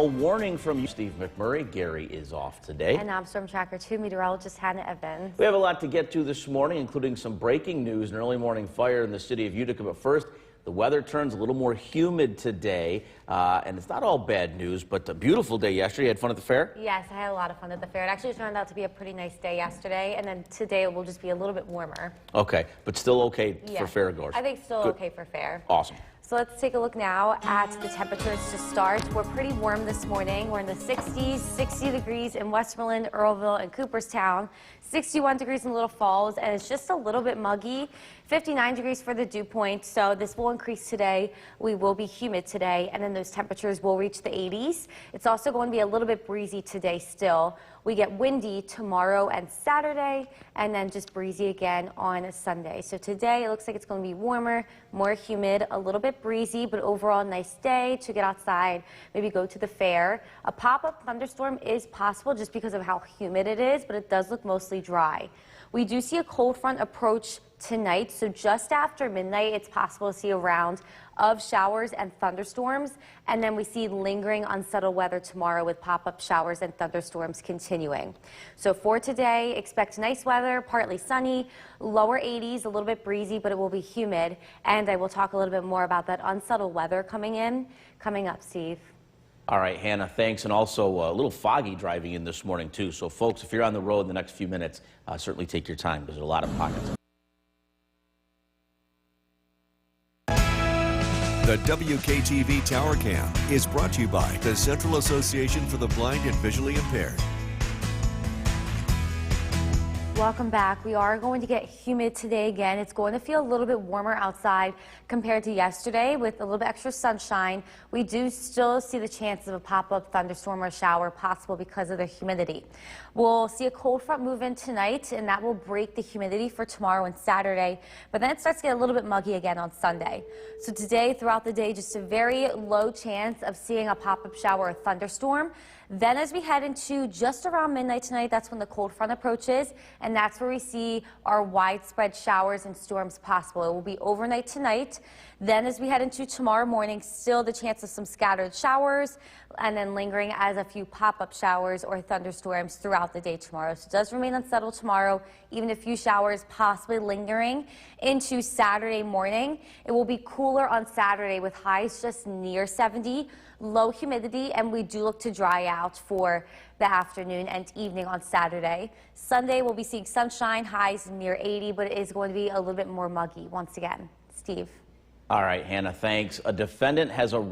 A warning from you, Steve McMurray. Gary is off today. And I'm Storm Tracker 2 meteorologist Hannah Evans. We have a lot to get to this morning, including some breaking news, an early morning fire in the city of Utica. But first, the weather turns a little more humid today, and it's not all bad news, but a beautiful day yesterday. You had fun at the fair? Yes, I had a lot of fun at the fair. It actually turned out to be a pretty nice day yesterday, and then today it will just be a little bit warmer. Okay, but still okay for fairgoers? I think still Good. okay for fair. Awesome. So let's take a look now at the temperatures to start. We're pretty warm this morning. We're in the 60s, 60 degrees in Westmoreland, Earlville, and Cooperstown, 61 degrees in Little Falls, and it's just a little bit muggy. 59 degrees for the dew point, so this will increase today. We will be humid today, and then those temperatures will reach the 80s. It's also going to be a little bit breezy today still. We get windy tomorrow and Saturday, and then just breezy again on a Sunday. So today it looks like it's going to be warmer, more humid, a little bit breezy, but overall nice day to get outside, maybe go to the fair. A pop-up thunderstorm is possible just because of how humid it is, but it does look mostly dry. We do see a cold front approach tonight, so just after midnight it's possible to see a round of showers and thunderstorms, and then we see lingering unsettled weather tomorrow with pop-up showers and thunderstorms continuing. So for today, expect nice weather, partly sunny, lower 80s, a little bit breezy, but it will be humid, and I will talk a little bit more about that unsettled weather coming up, Steve. All right, Hannah, thanks. And also a little foggy driving in this morning, too. So, folks, if you're on the road in the next few minutes, certainly take your time because there's a lot of pockets. The WKTV Tower Cam is brought to you by the Central Association for the Blind and Visually Impaired. Welcome back. We are going to get humid today again. It's going to feel a little bit warmer outside compared to yesterday with a little bit extra sunshine. We do still see the chance of a pop-up thunderstorm or shower possible because of the humidity. We'll see a cold front move in tonight, and that will break the humidity for tomorrow and Saturday, but then it starts to get a little bit muggy again on Sunday. So today, throughout the day, just a very low chance of seeing a pop-up shower or thunderstorm. Then as we head into just around midnight tonight, that's when the cold front approaches, and that's where we see our widespread showers and storms possible. It will be overnight tonight. Then as we head into tomorrow morning, still the chance of some scattered showers, and then lingering as a few pop-up showers or thunderstorms throughout the day tomorrow. So it does remain unsettled tomorrow, even a few showers possibly lingering into Saturday morning. It will be cooler on Saturday with highs just near 70, low humidity, and we do look to dry out for the afternoon and evening on Saturday. Sunday we'll be seeing sunshine, highs near 80, but it is going to be a little bit more muggy once again. Steve. All right, Hannah, thanks. A defendant has a...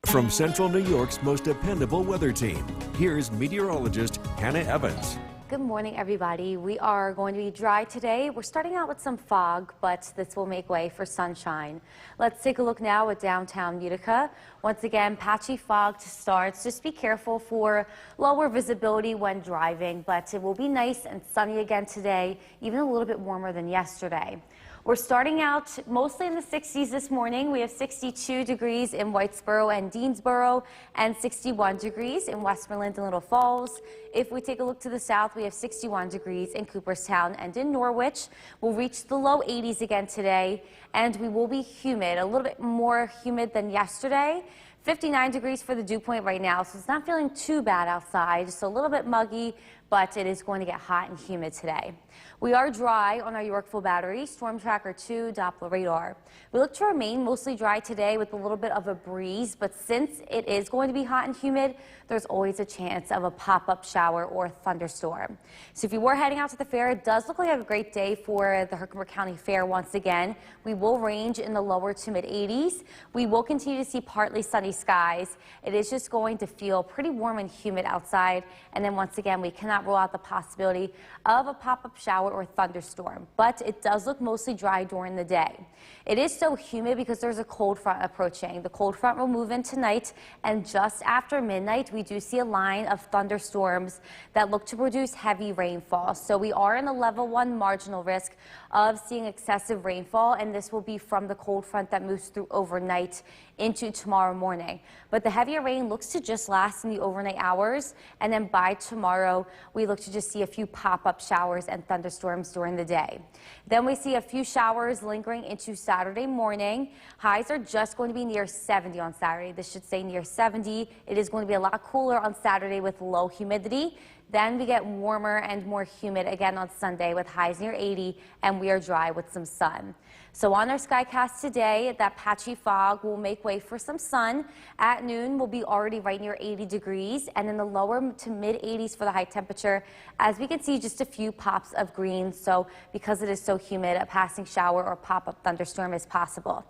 From Central New York's most dependable weather team, here's meteorologist Hannah Evans. Good morning, everybody. We are going to be dry today. We're starting out with some fog, but this will make way for sunshine. Let's take a look now at downtown Utica. Once again, patchy fog to start. Just be careful for lower visibility when driving, but it will be nice and sunny again today, even a little bit warmer than yesterday. We're starting out mostly in the 60s this morning. We have 62 degrees in Whitesboro and Deansboro and 61 degrees in Westmoreland and Little Falls. If we take a look to the south, we have 61 degrees in Cooperstown and in Norwich. We'll reach the low 80s again today, and we will be humid, a little bit more humid than yesterday. 59 degrees for the dew point right now, so it's not feeling too bad outside. Just a little bit muggy, but it is going to get hot and humid today. We are dry on our Yorkville battery, Storm Tracker 2 Doppler radar. We look to remain mostly dry today with a little bit of a breeze, but since it is going to be hot and humid, there's always a chance of a pop-up shower or thunderstorm. So if you were heading out to the fair, it does look like a great day for the Herkimer County Fair once again. We will range in the lower to mid 80s. We will continue to see partly sunny skies. It is just going to feel pretty warm and humid outside, and then once again, we cannot rule out the possibility of a pop-up shower or thunderstorm, but it does look mostly dry during the day. It is so humid because there's a cold front approaching. The cold front will move in tonight, and just after midnight, we do see a line of thunderstorms that look to produce heavy rainfall. So we are in the level 1 marginal risk of seeing excessive rainfall, and this will be from the cold front that moves through overnight into tomorrow morning. But the heavier rain looks to just last in the overnight hours, and then by tomorrow, we look to just see a few pop-up showers and thunderstorms during the day. Then we see a few showers lingering into Saturday morning. Highs are just going to be near 70 on Saturday. This should say near 70. It is going to be a lot cooler on Saturday with low humidity. Then we get warmer and more humid again on Sunday with highs near 80, and we are dry with some sun. So on our skycast today, that patchy fog will make way for some sun. At noon, we'll be already right near 80 degrees, and in the lower to mid 80s for the high temperature. As we can see, just a few pops of green. So because it is so humid, a passing shower or pop-up thunderstorm is possible.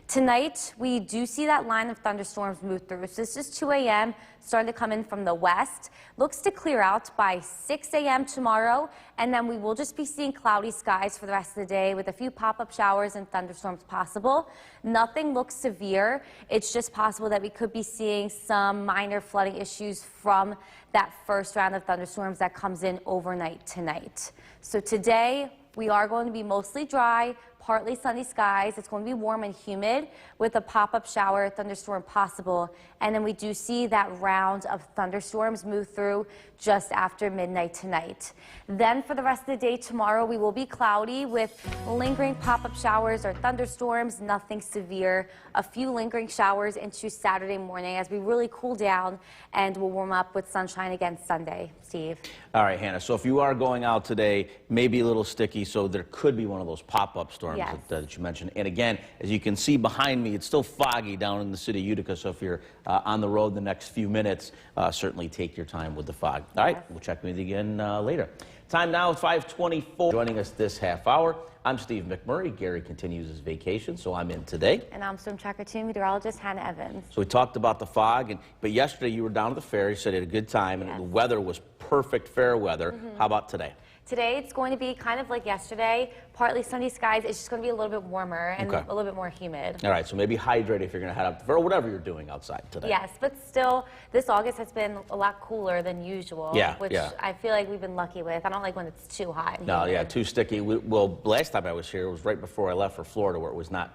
Tonight, we do see that line of thunderstorms move through. So this is 2 a.m. starting to come in from the west. Looks to clear out by 6 a.m. tomorrow, and then we will just be seeing cloudy skies for the rest of the day with a few pop-up showers and thunderstorms possible. Nothing looks severe. It's just possible that we could be seeing some minor flooding issues from that first round of thunderstorms that comes in overnight tonight. So today, we are going to be mostly dry, partly sunny skies. It's going to be warm and humid with a pop-up shower thunderstorm possible. And then we do see that round of thunderstorms move through just after midnight tonight. Then for the rest of the day tomorrow, we will be cloudy with lingering pop-up showers or thunderstorms, nothing severe. A few lingering showers into Saturday morning as we really cool down, and we'll warm up with sunshine again Sunday. Steve. All right, Hannah, so if you are going out today, maybe a little sticky, so there could be one of those pop-up storms Yes. that you mentioned. And again, as you can see behind me, it's still foggy down in the city of Utica, so if you're on the road the next few minutes, certainly take your time with the fog. All right, we'll check with you again later. Time now at 5:24. Joining us this half hour, I'm Steve McMurray. Gary continues his vacation, so I'm in today. And I'm Storm Tracker 2 meteorologist Hannah Evans. So we talked about the fog, but yesterday you were down at the fair. You said you had a good time, and Yes. the weather was perfect fair weather. How about today? Today it's going to be kind of like yesterday, partly sunny skies. It's just going to be a little bit warmer and Okay. a little bit more humid. All right, so maybe hydrate if you're going to head out to the fair, or whatever you're doing outside today. Yes, but still, this August has been a lot cooler than usual, Yeah, which yeah. I feel like we've been lucky with. I don't like when it's too hot. and No, yeah, humid. too sticky. Well, last time I was here, it was right before I left for Florida, where it was not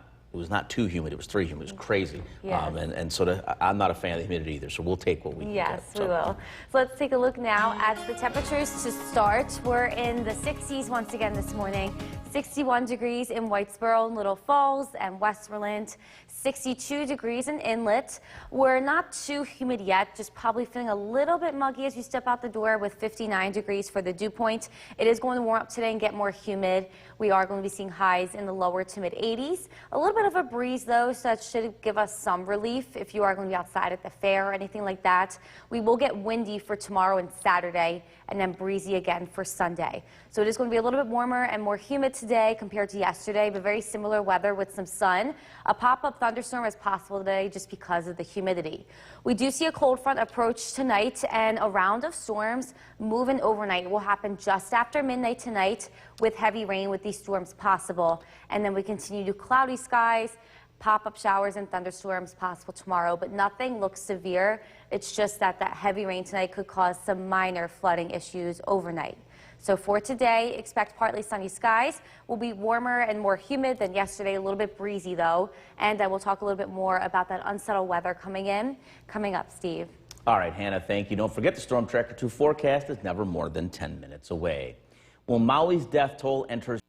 too humid. It was too humid. It was crazy. Yes. And so I'm not a fan of the humidity either, so we'll take what we can Yes, get. we will. So let's take a look now at the temperatures to start. We're in the 60s once again this morning. 61 degrees in Whitesboro and Little Falls and Westmoreland. 62 degrees in Inlet. We're not too humid yet, just probably feeling a little bit muggy as you step out the door with 59 degrees for the dew point. It is going to warm up today and get more humid. We are going to be seeing highs in the lower to mid 80s. A little bit of a breeze though, so that should give us some relief if you are going to be outside at the fair or anything like that. We will get windy for tomorrow and Saturday, and then breezy again for Sunday. So it is going to be a little bit warmer and more humid today compared to yesterday, but very similar weather with some sun. A pop-up thunderstorm is possible today just because of the humidity. We do see a cold front approach tonight, and a round of storms moving overnight. It will happen just after midnight tonight with heavy rain with these storms possible. And then we continue to cloudy skies, pop-up showers and thunderstorms possible tomorrow, but nothing looks severe. It's just that heavy rain tonight could cause some minor flooding issues overnight. So for today, expect partly sunny skies. Will be warmer and more humid than yesterday, a little bit breezy though. And I will talk a little bit more about that unsettled weather coming up, Steve. All right, Hannah, thank you. Don't forget the Storm Tracker 2 forecast is never more than 10 minutes away. Well, Maui's death toll enters.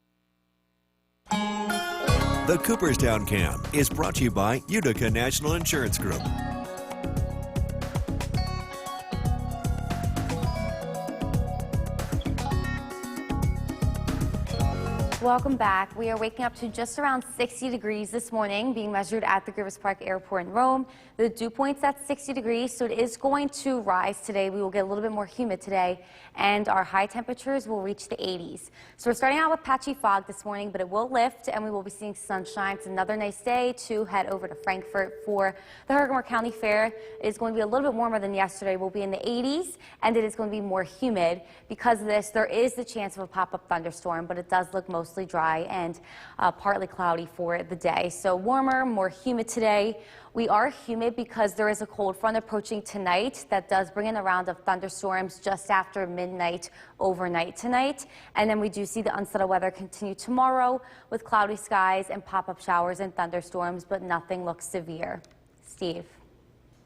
The Cooperstown Cam is brought to you by Utica National Insurance Group. Welcome back. We are waking up to just around 60 degrees this morning, being measured at the Grievous Park Airport in Rome. The dew point's at 60 degrees, so it is going to rise today. We will get a little bit more humid today, and our high temperatures will reach the 80s. So we're starting out with patchy fog this morning, but it will lift, and we will be seeing sunshine. It's another nice day to head over to Frankfort for the Herkimer County Fair. It is going to be a little bit warmer than yesterday. We'll be in the 80s, and it is going to be more humid. Because of this, there is the chance of a pop-up thunderstorm, but it does look mostly mostly dry and partly cloudy for the day. So warmer, more humid today. We are humid because there is a cold front approaching tonight that does bring in a round of thunderstorms just after midnight overnight tonight. And then we do see the unsettled weather continue tomorrow with cloudy skies and pop-up showers and thunderstorms, but nothing looks severe. Steve.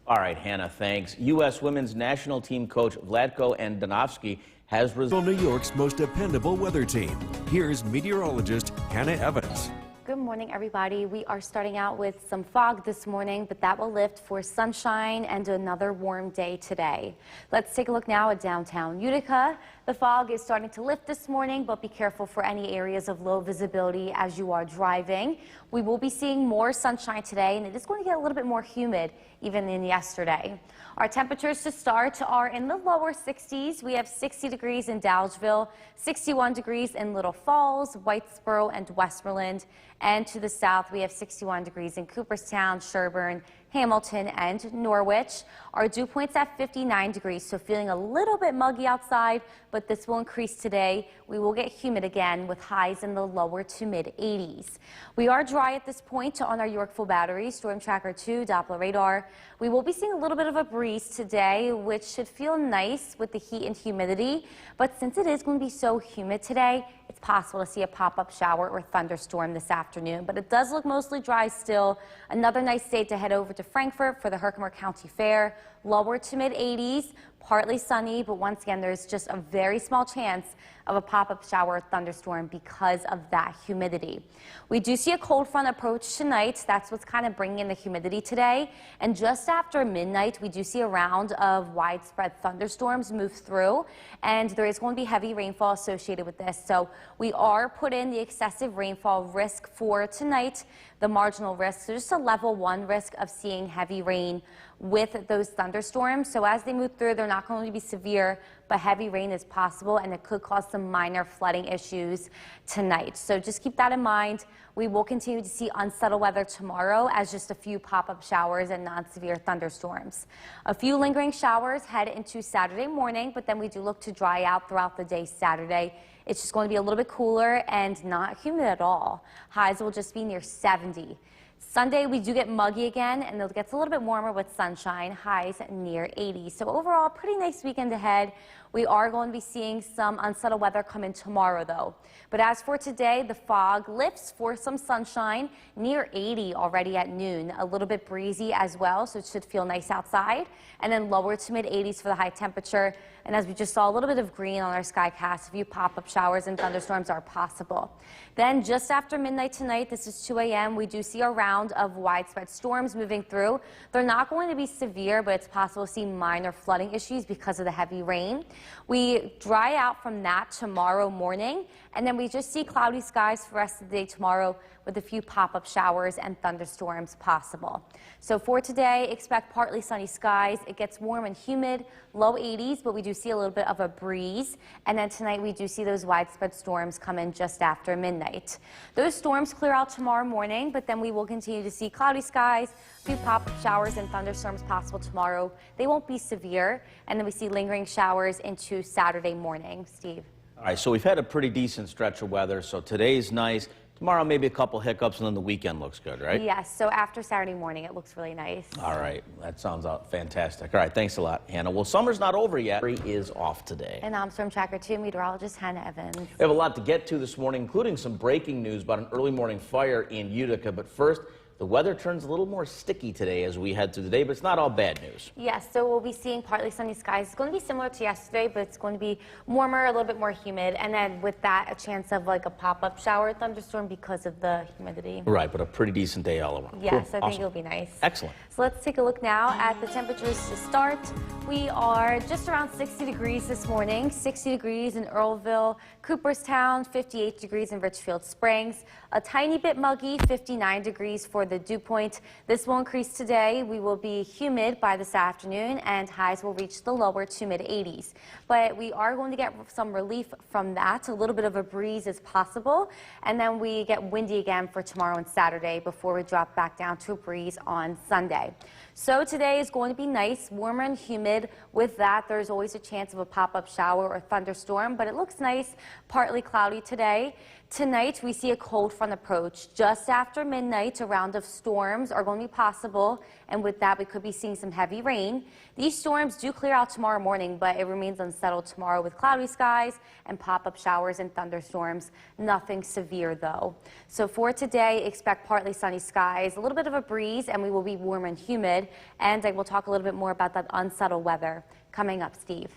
All right, Hannah, thanks. U.S. women's national team coach Vlatko Andonovski has New York's most dependable weather team. Here's meteorologist Hannah Evans. Good morning, everybody. We are starting out with some fog this morning, but that will lift for sunshine and another warm day today. Let's take a look now at downtown Utica. The fog is starting to lift this morning, but be careful for any areas of low visibility as you are driving. We will be seeing more sunshine today, and it is going to get a little bit more humid even than yesterday. Our temperatures to start are in the lower 60s. We have 60 degrees in Dowdesville, 61 degrees in Little Falls, Whitesboro, and Westmoreland. And to the south, we have 61 degrees in Cooperstown, Sherburne, Hamilton, and Norwich. Our dew point's at 59 degrees, so feeling a little bit muggy outside, but this will increase today. We will get humid again with highs in the lower to mid 80s. We are dry at this point on our Yorkville battery, Storm Tracker 2, Doppler radar. We will be seeing a little bit of a breeze today, which should feel nice with the heat and humidity. But since it is going to be so humid today, it's possible to see a pop-up shower or thunderstorm this afternoon. But it does look mostly dry still. Another nice day to head over to Frankfort for the Herkimer County Fair. Lower to mid 80s, partly sunny, but once again, there's just a very small chance of a pop-up shower or thunderstorm because of that humidity. We do see a cold front approach tonight. That's what's kind of bringing in the humidity today. And just after midnight, we do see a round of widespread thunderstorms move through, and there is going to be heavy rainfall associated with this. So we are put in the excessive rainfall risk for tonight, the marginal risk. So just a level 1 risk of seeing heavy rain with those thunderstorms. So as they move through, they're not going to be severe, but heavy rain is possible, and it could cause some minor flooding issues tonight. So just keep that in mind. We will continue to see unsettled weather tomorrow as just a few pop-up showers and non-severe thunderstorms. A few lingering showers head into Saturday morning, but then we do look to dry out throughout the day Saturday. It's just going to be a little bit cooler and not humid at all. Highs will just be near 70. Sunday, we do get muggy again, and it gets a little bit warmer with sunshine, highs near 80. So overall, pretty nice weekend ahead. We are going to be seeing some unsettled weather come in tomorrow, though. But as for today, the fog lifts for some sunshine, near 80 already at noon. A little bit breezy as well, so it should feel nice outside. And then lower to mid 80s for the high temperature. And as we just saw, a little bit of green on our skycast. A few pop-up showers and thunderstorms are possible. Then just after midnight tonight, this is 2 a.m., we do see a round of widespread storms moving through. They're not going to be severe, but it's possible to see minor flooding issues because of the heavy rain. We dry out from that tomorrow morning, and then we just see cloudy skies for the rest of the day tomorrow with a few pop-up showers and thunderstorms possible. So for today, expect partly sunny skies. It gets warm and humid, low 80s, but we do see a little bit of a breeze. And then tonight, we do see those widespread storms come in just after midnight. Those storms clear out tomorrow morning, but then we will continue to see cloudy skies, a few pop-up showers and thunderstorms possible tomorrow. They won't be severe. And then we see lingering showers into Saturday morning. Steve. All right, so we've had a pretty decent stretch of weather, so today's nice. Tomorrow, maybe a couple hiccups, and then the weekend looks good, right? Yes, so after Saturday morning, it looks really nice. All right, that sounds fantastic. All right, thanks a lot, Hannah. Well, summer's not over yet. It is off today. And I'm Storm Tracker 2 meteorologist Hannah Evans. We have a lot to get to this morning, including some breaking news about an early morning fire in Utica. But first, the weather turns a little more sticky today as we head through the day, but it's not all bad news. Yes, so we'll be seeing partly sunny skies. It's going to be similar to yesterday, but it's going to be warmer, a little bit more humid, and then with that, a chance of like a pop-up shower thunderstorm because of the humidity. Right, but a pretty decent day all around. Yes, Cool. I think Awesome. it'll be nice. Excellent. So let's take a look now at the temperatures to start. We are just around 60 degrees this morning, 60 degrees in Earlville, Cooperstown, 58 degrees in Richfield Springs, a tiny bit muggy, 59 degrees for the dew point. This will increase today. We will be humid by this afternoon, and highs will reach the lower to mid 80s. But we are going to get some relief from that. A little bit of a breeze is possible, and then we get windy again for tomorrow and Saturday before we drop back down to a breeze on Sunday. So today is going to be nice, warmer and humid. With that, there's always a chance of a pop-up shower or thunderstorm, but it looks nice, partly cloudy today. Tonight, we see a cold front approach. Just after midnight, a round of storms are going to be possible, and with that, we could be seeing some heavy rain. These storms do clear out tomorrow morning, but it remains unsettled tomorrow with cloudy skies and pop-up showers and thunderstorms. Nothing severe, though. So for today, expect partly sunny skies, a little bit of a breeze, and we will be warm and humid. And I will talk a little bit more about that unsettled weather coming up, Steve.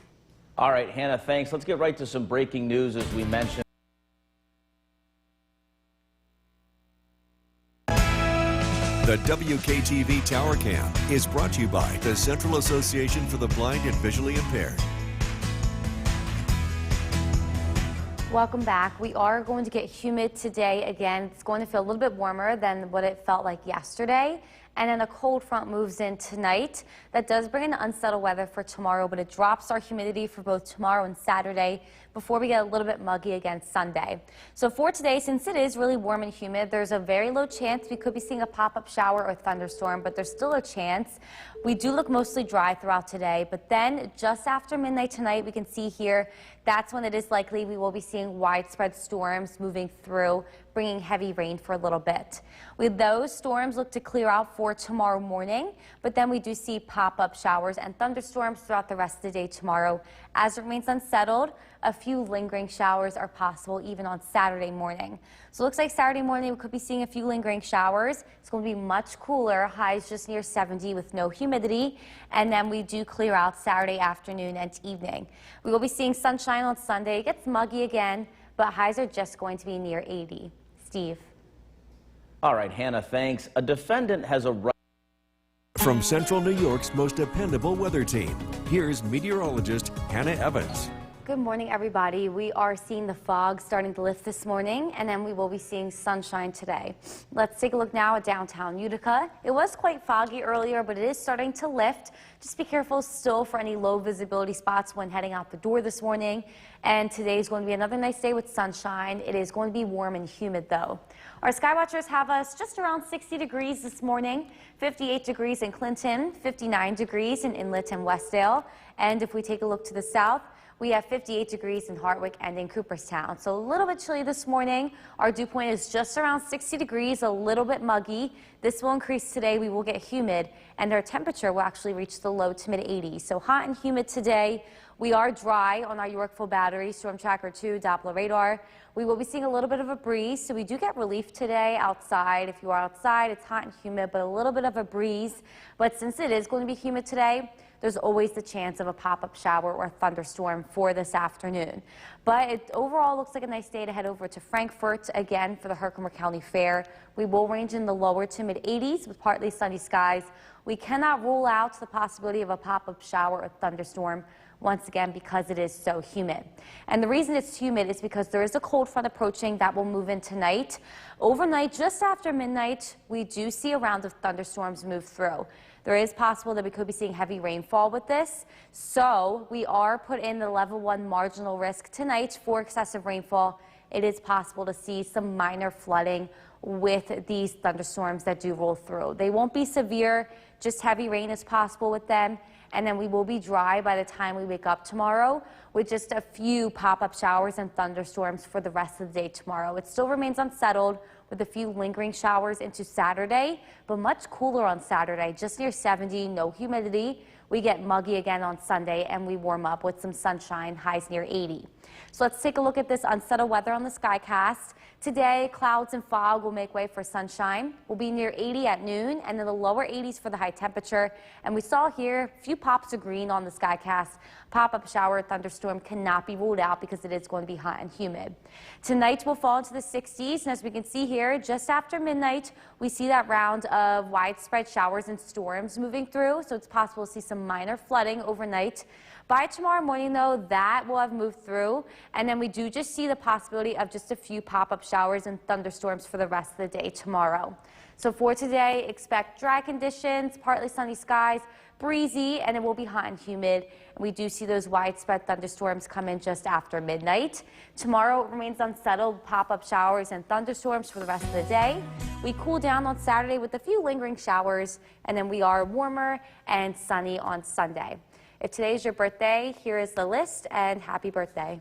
All right, Hannah, thanks. Let's get right to some breaking news, as we mentioned. The WKTV Tower Cam is brought to you by the Central Association for the Blind and Visually Impaired. Welcome back. We are going to get humid today again. It's going to feel a little bit warmer than what it felt like yesterday. And then a cold front moves in tonight. That does bring in unsettled weather for tomorrow, but it drops our humidity for both tomorrow and Saturday before we get a little bit muggy again Sunday. So for today, since it is really warm and humid, there's a very low chance we could be seeing a pop-up shower or thunderstorm, but there's still a chance. We do look mostly dry throughout today, but then just after midnight tonight, we can see here, that's when it is likely we will be seeing widespread storms moving through, bringing heavy rain for a little bit. With those storms look to clear out for tomorrow morning, but then we do see pop-up showers and thunderstorms throughout the rest of the day tomorrow. As it remains unsettled, a few lingering showers are possible even on Saturday morning. So it looks like Saturday morning we could be seeing a few lingering showers. It's going to be much cooler, highs just near 70 with no humidity, and then we do clear out Saturday afternoon and evening. We will be seeing sunshine on Sunday. It gets muggy again, but highs are just going to be near 80. Steve. All right, Hannah, thanks. A defendant has a right. From Central New York's most dependable weather team, here's meteorologist Hannah Evans. Good morning, everybody. We are seeing the fog starting to lift this morning, and then we will be seeing sunshine today. Let's take a look now at downtown Utica. It was quite foggy earlier, but it is starting to lift. Just be careful still for any low visibility spots when heading out the door this morning. And today is going to be another nice day with sunshine. It is going to be warm and humid, though. Our sky watchers have us just around 60 degrees this morning, 58 degrees in Clinton, 59 degrees in Inlet and Westdale. And if we take a look to the south, we have 58 degrees in Hartwick and in Cooperstown. So a little bit chilly this morning. Our dew point is just around 60 degrees, a little bit muggy. This will increase today. We will get humid, and our temperature will actually reach the low to mid 80s. So hot and humid today. We are dry on our Yorkville Battery, Storm Tracker 2, Doppler radar. We will be seeing a little bit of a breeze, so we do get relief today outside. If you are outside, it's hot and humid, but a little bit of a breeze. But since it is going to be humid today, there's always the chance of a pop-up shower or thunderstorm for this afternoon. But it overall looks like a nice day to head over to Frankfort again for the Herkimer County Fair. We will range in the lower to mid 80s with partly sunny skies. We cannot rule out the possibility of a pop-up shower or thunderstorm once again because it is so humid. And the reason it's humid is because there is a cold front approaching that will move in tonight. Overnight, just after midnight, we do see a round of thunderstorms move through. There is possible that we could be seeing heavy rainfall with this. So we are put in the level 1 marginal risk tonight for excessive rainfall. It is possible to see some minor flooding with these thunderstorms that do roll through. They won't be severe, just heavy rain is possible with them. And then we will be dry by the time we wake up tomorrow with just a few pop-up showers and thunderstorms for the rest of the day tomorrow. It still remains unsettled with a few lingering showers into Saturday, but much cooler on Saturday, just near 70, no humidity. We get muggy again on Sunday, and we warm up with some sunshine, highs near 80. So let's take a look at this unsettled weather on the SkyCast. Today, clouds and fog will make way for sunshine. We'll be near 80 at noon, and in the lower 80s for the high temperature. And we saw here a few pops of green on the SkyCast. Pop-up shower, thunderstorm cannot be ruled out because it is going to be hot and humid. Tonight will fall into the 60s, and as we can see here, just after midnight, we see that round of widespread showers and storms moving through, so it's possible to see some minor flooding overnight. By tomorrow morning, though, that will have moved through, and then we do just see the possibility of just a few pop-up showers and thunderstorms for the rest of the day tomorrow. So for today, expect dry conditions, partly sunny skies, breezy, and it will be hot and humid. And we do see those widespread thunderstorms come in just after midnight. Tomorrow it remains unsettled, pop-up showers and thunderstorms for the rest of the day. We cool down on Saturday with a few lingering showers, and then we are warmer and sunny on Sunday. If today is your birthday, here is the list, and happy birthday.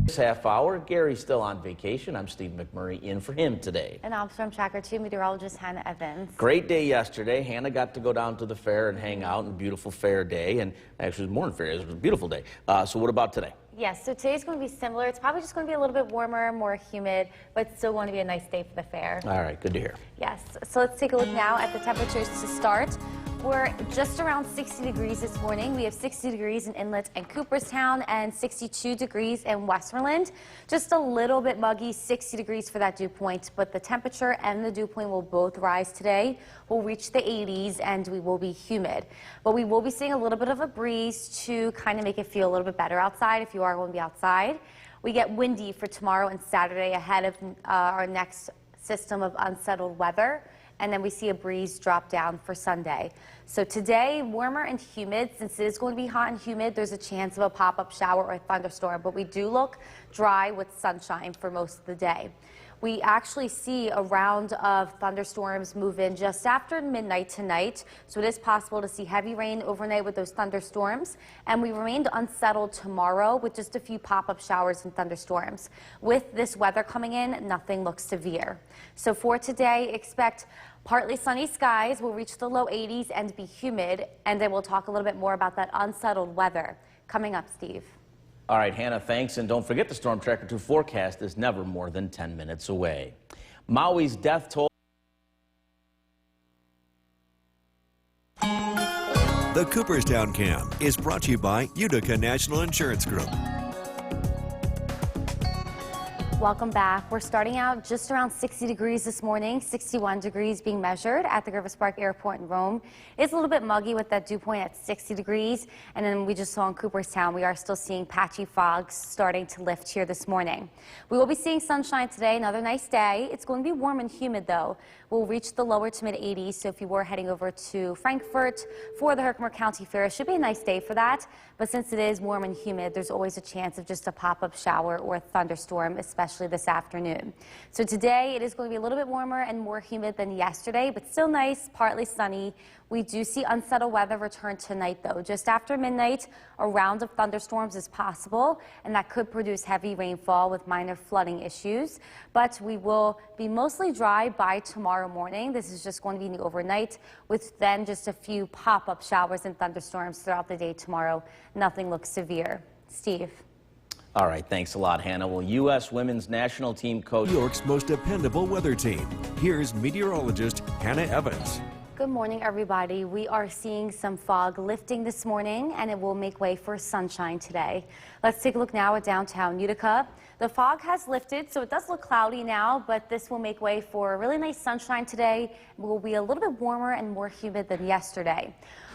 This half hour, Gary's still on vacation. I'm Steve McMurray in for him today. And I'm Storm Tracker 2 meteorologist Hannah Evans. Great day yesterday. Hannah got to go down to the fair and hang out, and a beautiful fair day. And actually, it was more than fair, it was a beautiful day. So what about today? Yes, so today's going to be similar. It's probably just going to be a little bit warmer, more humid, but still going to be a nice day for the fair. All right, good to hear. Yes, so let's take a look now at the temperatures to start. We're just around 60 degrees this morning. We have 60 degrees in Inlet and Cooperstown and 62 degrees in Westmoreland. Just a little bit muggy, 60 degrees for that dew point, but the temperature and the dew point will both rise today. We'll reach the 80s and we will be humid. But we will be seeing a little bit of a breeze to kind of make it feel a little bit better outside if you are going to be outside. We get windy for tomorrow and Saturday ahead of our next system of unsettled weather. And then we see a breeze drop down for Sunday. So today, warmer and humid. Since it is going to be hot and humid, there's a chance of a pop-up shower or a thunderstorm, but we do look dry with sunshine for most of the day. We actually see a round of thunderstorms move in just after midnight tonight, so it is possible to see heavy rain overnight with those thunderstorms, and we remained unsettled tomorrow with just a few pop-up showers and thunderstorms. With this weather coming in, nothing looks severe. So for today, expect partly sunny skies. Will reach the low 80s and be humid, and then we'll talk a little bit more about that unsettled weather coming up, Steve. All right, Hannah, thanks. And don't forget the Storm Tracker 2 forecast is never more than 10 minutes away. Maui's death toll. The Cooperstown Cam is brought to you by Utica National Insurance Group. Welcome back. We're starting out just around 60 degrees this morning, 61 degrees being measured at the Griffith Park Airport in Rome. It's a little bit muggy with that dew point at 60 degrees. And then we just saw in Cooperstown, we are still seeing patchy fog starting to lift here this morning. We will be seeing sunshine today, another nice day. It's going to be warm and humid though. We'll reach the lower to mid 80s. So if you were heading over to Frankfort for the Herkimer County Fair, it should be a nice day for that. But since it is warm and humid, there's always a chance of just a pop-up shower or a thunderstorm, especially this afternoon. So today it is going to be a little bit warmer and more humid than yesterday, but still nice, partly sunny. We do see unsettled weather return tonight though. Just after midnight, a round of thunderstorms is possible, and that could produce heavy rainfall with minor flooding issues. But we will be mostly dry by tomorrow morning. This is just going to be the overnight, with then just a few pop-up showers and thunderstorms throughout the day tomorrow. Nothing looks severe. Steve. All right, thanks a lot, Hannah. Well, U.S. women's national team coach. New York's most dependable weather team. Here's meteorologist Hannah Evans. Good morning, everybody. We are seeing some fog lifting this morning, and it will make way for sunshine today. Let's take a look now at downtown Utica. The fog has lifted, so it does look cloudy now, but this will make way for really nice sunshine today. It will be a little bit warmer and more humid than yesterday.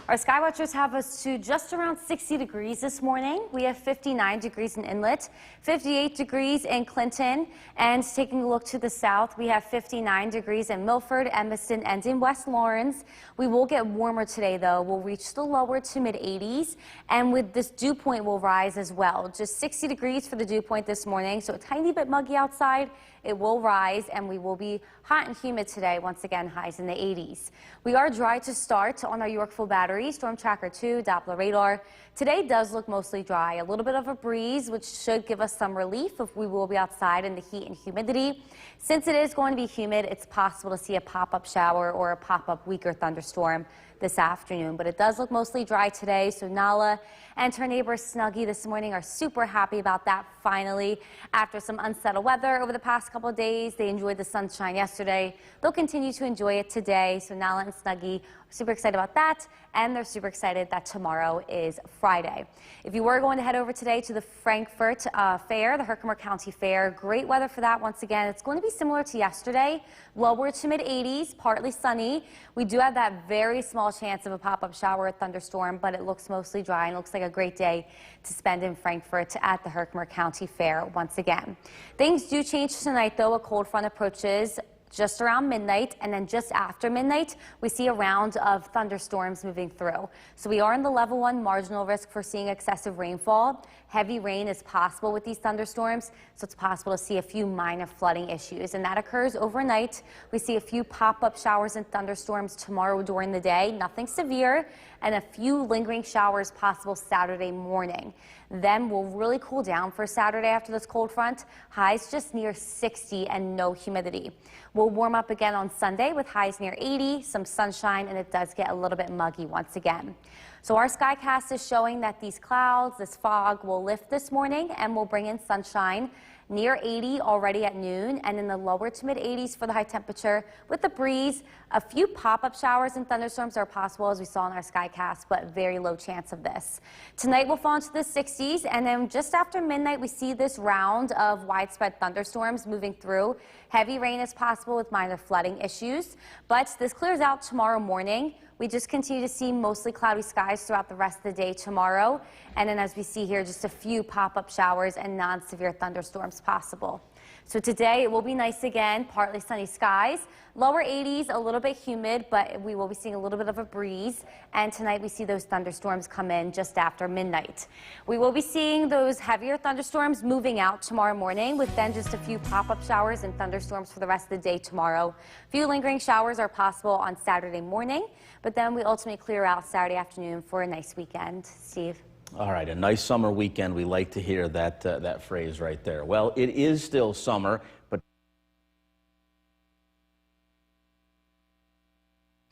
Our skywatchers have us to just around 60 degrees this morning. We have 59 degrees in Inlet, 58 degrees in Clinton, and taking a look to the south, we have 59 degrees in Milford, Evanston, and in West Lawrence. We will get warmer today, though. We'll reach the lower to mid 80s, and with this dew point will rise as well. Just 60 degrees for the dew point this morning, so a tiny bit muggy outside. It will rise, and we will be hot and humid today. Once again, highs in the 80s. We are dry to start on our Yorkville battery, Storm Tracker 2, Doppler radar. Today does look mostly dry. A little bit of a breeze, which should give us some relief if we will be outside in the heat and humidity. Since it is going to be humid, it's possible to see a pop-up shower or a pop-up weaker thunderstorm this afternoon, but it does look mostly dry today. So Nala and her neighbor Snuggie this morning are super happy about that finally. After some unsettled weather over the past couple of days, they enjoyed the sunshine yesterday. They'll continue to enjoy it today. So Nala and Snuggie are super excited about that, and they're super excited that tomorrow is Friday. If you were going to head over today to the Frankfort Fair, the Herkimer County Fair, great weather for that once again. It's going to be similar to yesterday, lower to mid 80s, partly sunny. We do have that very small chance of a pop-up shower or thunderstorm, but it looks mostly dry and looks like a great day to spend in Frankfort at the Herkimer County Fair once again. Things do change tonight, though. A cold front approaches just around midnight, and then just after midnight, we see a round of thunderstorms moving through. So we are in the level 1 marginal risk for seeing excessive rainfall. Heavy rain is possible with these thunderstorms, so it's possible to see a few minor flooding issues, and that occurs overnight. We see a few pop-up showers and thunderstorms tomorrow during the day, nothing severe, and a few lingering showers possible Saturday morning. Then we'll really cool down for Saturday after this cold front. Highs just near 60 and no humidity. We'll warm up again on Sunday with highs near 80, some sunshine, and it does get a little bit muggy once again. So our skycast is showing that these clouds, this fog will lift this morning and will bring in sunshine near 80 already at noon, and in the lower to mid 80s for the high temperature with the breeze. A few pop-up showers and thunderstorms are possible, as we saw in our skycast, but very low chance of this. Tonight we'll fall into the 60s, and then just after midnight we see this round of widespread thunderstorms moving through. Heavy rain is possible with minor flooding issues, but this clears out tomorrow morning. We just continue to see mostly cloudy skies throughout the rest of the day tomorrow. And then as we see here, just a few pop-up showers and non-severe thunderstorms possible. So today it will be nice again, partly sunny skies. Lower 80s, a little bit humid, but we will be seeing a little bit of a breeze. And tonight we see those thunderstorms come in just after midnight. We will be seeing those heavier thunderstorms moving out tomorrow morning, with then just a few pop-up showers and thunderstorms for the rest of the day tomorrow. A few lingering showers are possible on Saturday morning, but then we ultimately clear out Saturday afternoon for a nice weekend. Steve? All right, a nice summer weekend. We like to hear that, that phrase right there. Well, it is still summer, but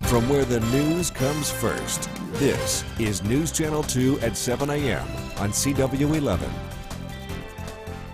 From where the news comes first, this is News Channel 2 at 7 a.m. on CW11.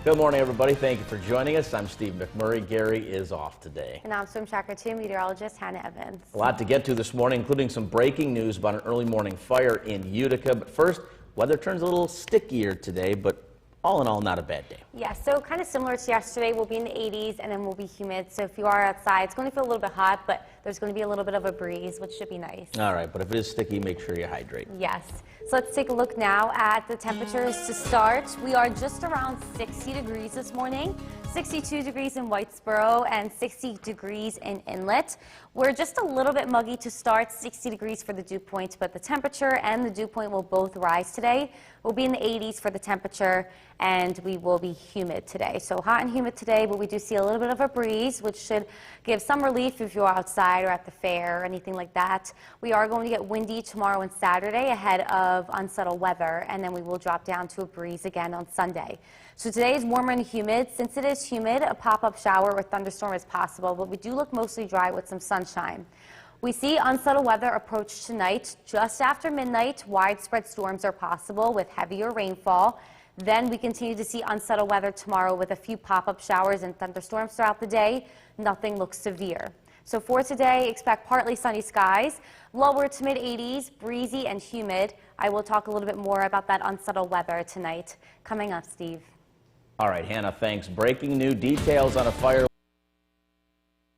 good morning, everybody. Thank you for joining us. I'm Steve McMurray. Gary is off today. And I'm Swim Tracker 2 meteorologist Hannah Evans. A lot to get to this morning, including some breaking news about an early morning fire in Utica. But first, weather turns a little stickier today, but all in all, not a bad day. Yeah, so kind of similar to yesterday. We'll be in the 80s and then we'll be humid. So if you are outside, it's going to feel a little bit hot, but there's going to be a little bit of a breeze, which should be nice. All right, but if it is sticky, make sure you hydrate. Yes. So let's take a look now at the temperatures to start. We are just around 60 degrees this morning. 62 degrees in Whitesboro and 60 degrees in Inlet. We're just a little bit muggy to start, 60 degrees for the dew point, but the temperature and the dew point will both rise today. We'll be in the 80s for the temperature, and we will be humid today. So hot and humid today, but we do see a little bit of a breeze, which should give some relief if you're outside or at the fair or anything like that. We are going to get windy tomorrow and Saturday ahead of unsettled weather, and then we will drop down to a breeze again on Sunday. So today is warmer and humid. Since it is humid, a pop-up shower or thunderstorm is possible, but we do look mostly dry with some sunshine. We see unsettled weather approach tonight. Just after midnight, widespread storms are possible with heavier rainfall. Then we continue to see unsettled weather tomorrow with a few pop-up showers and thunderstorms throughout the day. Nothing looks severe. So for today, expect partly sunny skies, lower to mid 80s, breezy and humid. I will talk a little bit more about that unsettled weather tonight. Coming up, Steve. All right, Hannah, thanks. Breaking new details on a fire.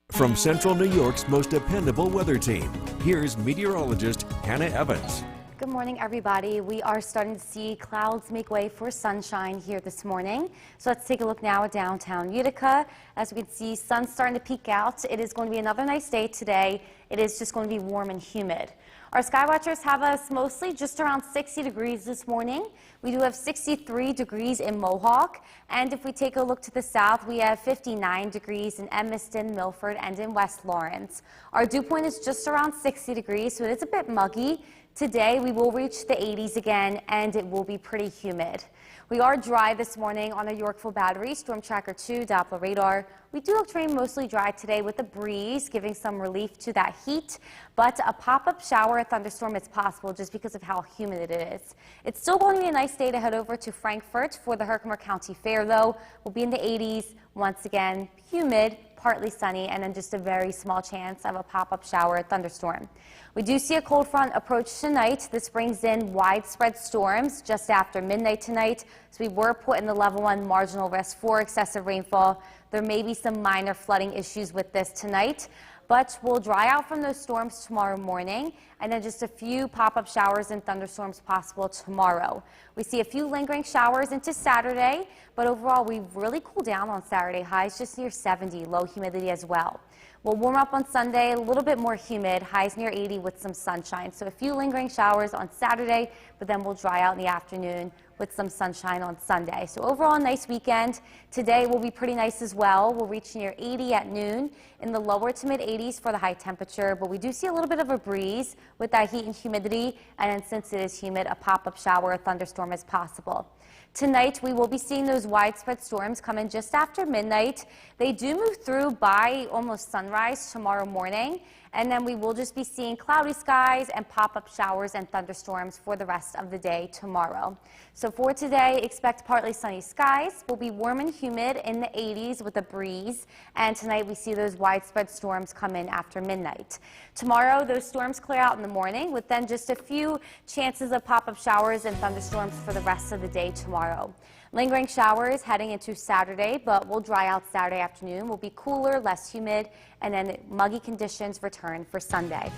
From Central New York's most dependable weather team, here's meteorologist Hannah Evans. Good morning, everybody. We are starting to see clouds make way for sunshine here this morning. So let's take a look now at downtown Utica. As we can see, sun's starting to peek out. It is going to be another nice day today. It is just going to be warm and humid. Our sky watchers have us mostly just around 60 degrees this morning. We do have 63 degrees in Mohawk. And if we take a look to the south, we have 59 degrees in Evanston, Milford, and in West Lawrence. Our dew point is just around 60 degrees, so it is a bit muggy. Today, we will reach the 80s again, and it will be pretty humid. We are dry this morning on a Yorkville battery, Storm Tracker 2, Doppler radar. We do look to remain mostly dry today with a breeze, giving some relief to that heat, but a pop-up shower or thunderstorm is possible just because of how humid it is. It's still going to be a nice day to head over to Frankfort for the Herkimer County Fair, though. We'll be in the 80s, once again, humid, partly sunny, and then just a very small chance of a pop-up shower or thunderstorm. We do see a cold front approach tonight. This brings in widespread storms just after midnight tonight. So we were put in the level 1 marginal risk for excessive rainfall. There may be some minor flooding issues with this tonight, but we'll dry out from those storms tomorrow morning, and then just a few pop-up showers and thunderstorms possible tomorrow. We see a few lingering showers into Saturday, but overall we really cool down on Saturday. Highs just near 70, low humidity as well. We'll warm up on Sunday, a little bit more humid, highs near 80 with some sunshine. So a few lingering showers on Saturday, but then we'll dry out in the afternoon with some sunshine on Sunday. So overall, a nice weekend. Today will be pretty nice as well. We'll reach near 80 at noon, in the lower to mid 80s for the high temperature, but we do see a little bit of a breeze with that heat and humidity, and then since it is humid, a pop-up shower or thunderstorm is possible. Tonight, we will be seeing those widespread storms come in just after midnight. They do move through by almost sunrise tomorrow morning, and then we will just be seeing cloudy skies and pop-up showers and thunderstorms for the rest of the day tomorrow. So for today, expect partly sunny skies. We'll be warm and humid in the 80s with a breeze, and tonight we see those widespread storms come in after midnight. Tomorrow, those storms clear out in the morning with then just a few chances of pop-up showers and thunderstorms for the rest of the day tomorrow. Lingering showers heading into Saturday, but we'll dry out Saturday afternoon. We'll be cooler, less humid, and then muggy conditions return for Sunday.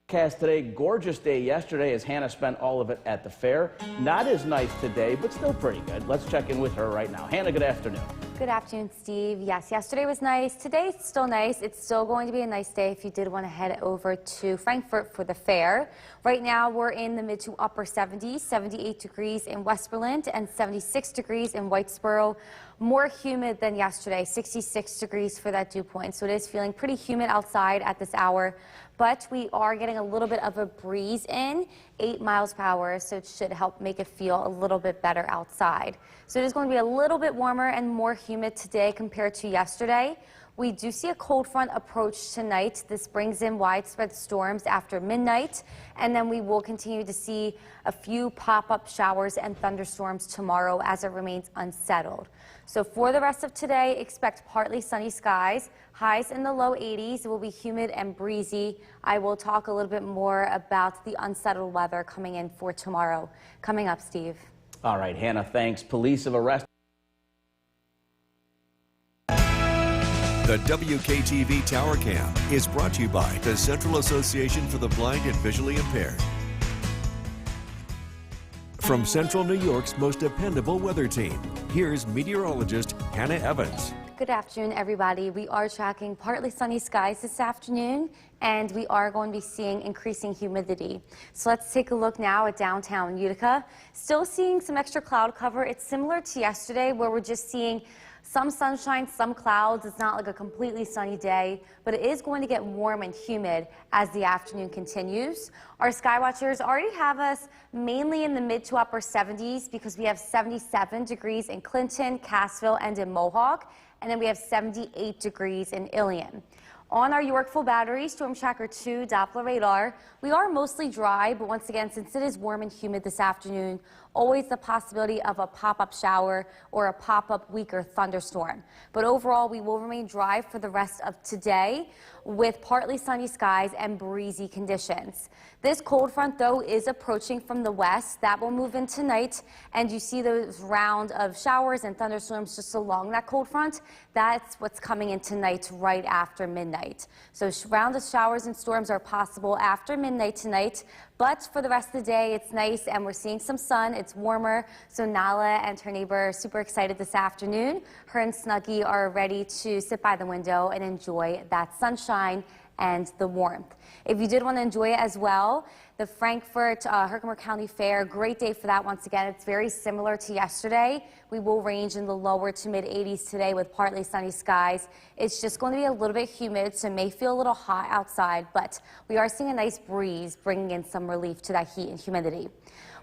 Today, gorgeous day yesterday as Hannah spent all of it at the fair. Not as nice today, but still pretty good. Let's check in with her right now. Hannah, good afternoon. Good afternoon, Steve. Yes, yesterday was nice. Today's still nice. It's still going to be a nice day if you did want to head over to Frankfort for the fair. Right now, we're in the mid to upper 70s, 78 degrees in Westmoreland and 76 degrees in Whitesboro. More humid than yesterday, 66 degrees for that dew point. So it is feeling pretty humid outside at this hour, but we are getting a little bit of a breeze in, 8 miles per hour, so it should help make it feel a little bit better outside. So it is going to be a little bit warmer and more humid today compared to yesterday. We do see a cold front approach tonight. This brings in widespread storms after midnight, and then we will continue to see a few pop-up showers and thunderstorms tomorrow as it remains unsettled. So for the rest of today, expect partly sunny skies, highs in the low 80s. It will be humid and breezy. I will talk a little bit more about the unsettled weather coming in for tomorrow. Coming up, Steve. All right, Hannah, thanks. Police have arrested. The WKTV Tower Cam is brought to you by the Central Association for the Blind and Visually Impaired. From Central New York's most dependable weather team, here's meteorologist Hannah Evans. Good afternoon, everybody. We are tracking partly sunny skies this afternoon, and we are going to be seeing increasing humidity. So let's take a look now at downtown Utica. Still seeing some extra cloud cover. It's similar to yesterday where we're just seeing some sunshine, some clouds. It's not like a completely sunny day, but it is going to get warm and humid as the afternoon continues. Our sky watchers already have us mainly in the mid to upper 70s because we have 77 degrees in Clinton, Cassville, and in Mohawk, and then we have 78 degrees in Ilion. On our Yorkville Battery Storm Tracker 2 Doppler radar, we are mostly dry, but once again, since it is warm and humid this afternoon, always the possibility of a pop-up shower or a pop-up weaker thunderstorm. But overall, we will remain dry for the rest of today with partly sunny skies and breezy conditions. This cold front, though, is approaching from the west. That will move in tonight, and you see those round of showers and thunderstorms just along that cold front. That's what's coming in tonight right after midnight. So round of showers and storms are possible after midnight tonight, but for the rest of the day, it's nice, and we're seeing some sun. It's warmer, so Nala and her neighbor are super excited this afternoon. Her and Snuggie are ready to sit by the window and enjoy that sunshine and the warmth. If you did want to enjoy it as well, the Frankfort Herkimer County Fair, great day for that once again. It's very similar to yesterday. We will range in the lower to mid 80s today with partly sunny skies. It's just going to be a little bit humid, so it may feel a little hot outside, but we are seeing a nice breeze bringing in some relief to that heat and humidity.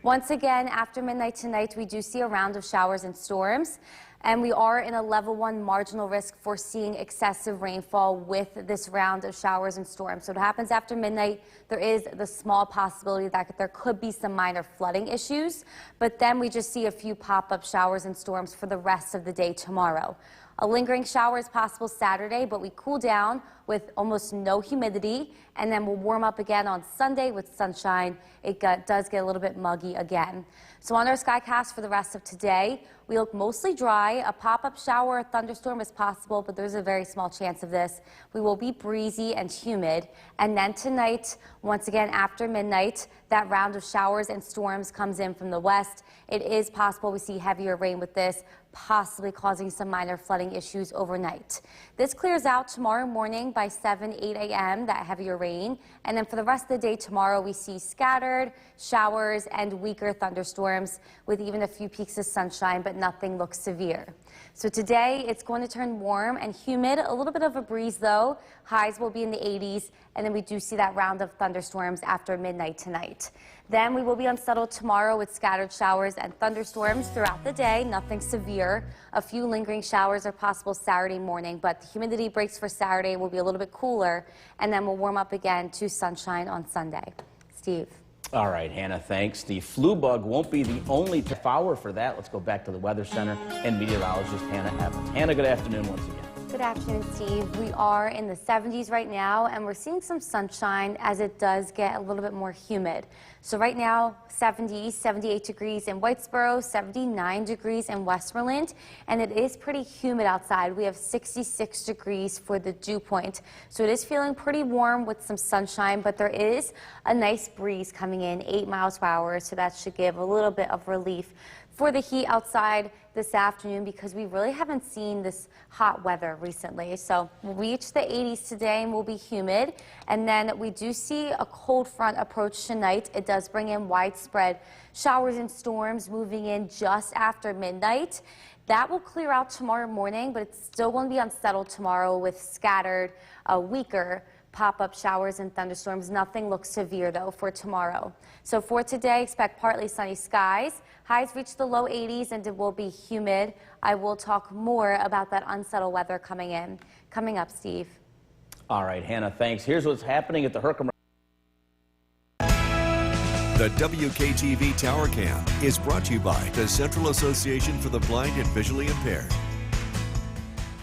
Once again, after midnight tonight, we do see a round of showers and storms, and we are in a level 1 marginal risk for seeing excessive rainfall with this round of showers and storms. So what happens after midnight, there is the small possibility that there could be some minor flooding issues, but then we just see a few pop-up showers and storms for the rest of the day tomorrow. A lingering shower is possible Saturday, but we cool down with almost no humidity, and then we'll warm up again on Sunday with sunshine. It does get a little bit muggy again. So on our skycast for the rest of today, we look mostly dry. A pop-up shower or thunderstorm is possible, but there's a very small chance of this. We will be breezy and humid. And then tonight, once again after midnight, that round of showers and storms comes in from the west. It is possible we see heavier rain with this, possibly causing some minor flooding issues overnight. This clears out tomorrow morning by 7, 8 a.m., that heavier rain. And then for the rest of the day tomorrow, we see scattered showers and weaker thunderstorms with even a few peaks of sunshine, but nothing looks severe. So today it's going to turn warm and humid, a little bit of a breeze though. Highs will be in the 80s, and then we do see that round of thunderstorms after midnight tonight. Then we will be unsettled tomorrow with scattered showers and thunderstorms throughout the day, nothing severe. A few lingering showers are possible Saturday morning, but the humidity breaks for Saturday, will be a little bit cooler, and then we'll warm up again to sunshine on Sunday. Steve. All right, Hannah, thanks. The flu bug won't be the only hour for that. Let's go back to the Weather Center and meteorologist Hannah Evans. Hannah, good afternoon once again. Good afternoon, Steve. We are in the 70s right now, and we're seeing some sunshine as it does get a little bit more humid. So right now, 70, 78 degrees in Whitesboro, 79 degrees in Westmoreland, and it is pretty humid outside. We have 66 degrees for the dew point. So it is feeling pretty warm with some sunshine, but there is a nice breeze coming in, 8 miles per hour, so that should give a little bit of relief for the heat outside this afternoon, because we really haven't seen this hot weather recently. So we'll reach the 80s today and we'll be humid. And then we do see a cold front approach tonight. It does bring in widespread showers and storms moving in just after midnight. That will clear out tomorrow morning, but it's still going to be unsettled tomorrow with scattered, weaker pop-up showers and thunderstorms. Nothing looks severe though for tomorrow. So for today, expect partly sunny skies. Highs reach the low 80s and it will be humid. I will talk more about that unsettled weather coming up, Steve. All right, Hannah, thanks. Here's what's happening at the Herkimer. The WKTV Tower Cam is brought to you by the Central Association for the Blind and Visually Impaired.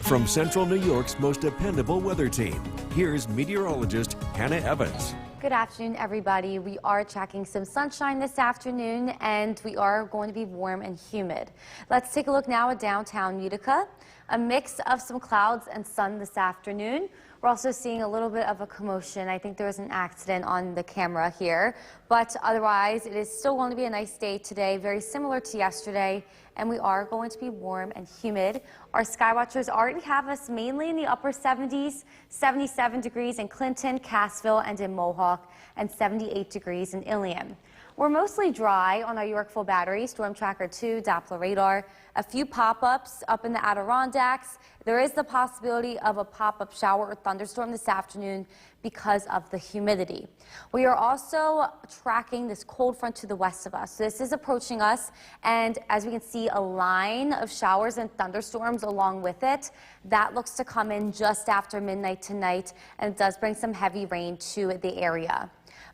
From Central New York's most dependable weather team, here's meteorologist Hannah Evans. Good afternoon, everybody. We are tracking some sunshine this afternoon, and we are going to be warm and humid. Let's take a look now at downtown Utica. A mix of some clouds and sun this afternoon. We're also seeing a little bit of a commotion. I think there was an accident on the camera here, but otherwise it is still going to be a nice day today, very similar to yesterday, and we are going to be warm and humid. Our skywatchers already have us mainly in the upper 70s, 77 degrees in Clinton, Cassville, and in Mohawk, and 78 degrees in Ilium. We're mostly dry on our Yorkville Battery, Storm Tracker 2, Doppler radar. A few pop-ups up in the Adirondacks. There is the possibility of a pop-up shower or thunderstorm this afternoon because of the humidity. We are also tracking this cold front to the west of us. This is approaching us, and as we can see, a line of showers and thunderstorms along with it. That looks to come in just after midnight tonight, and it does bring some heavy rain to the area.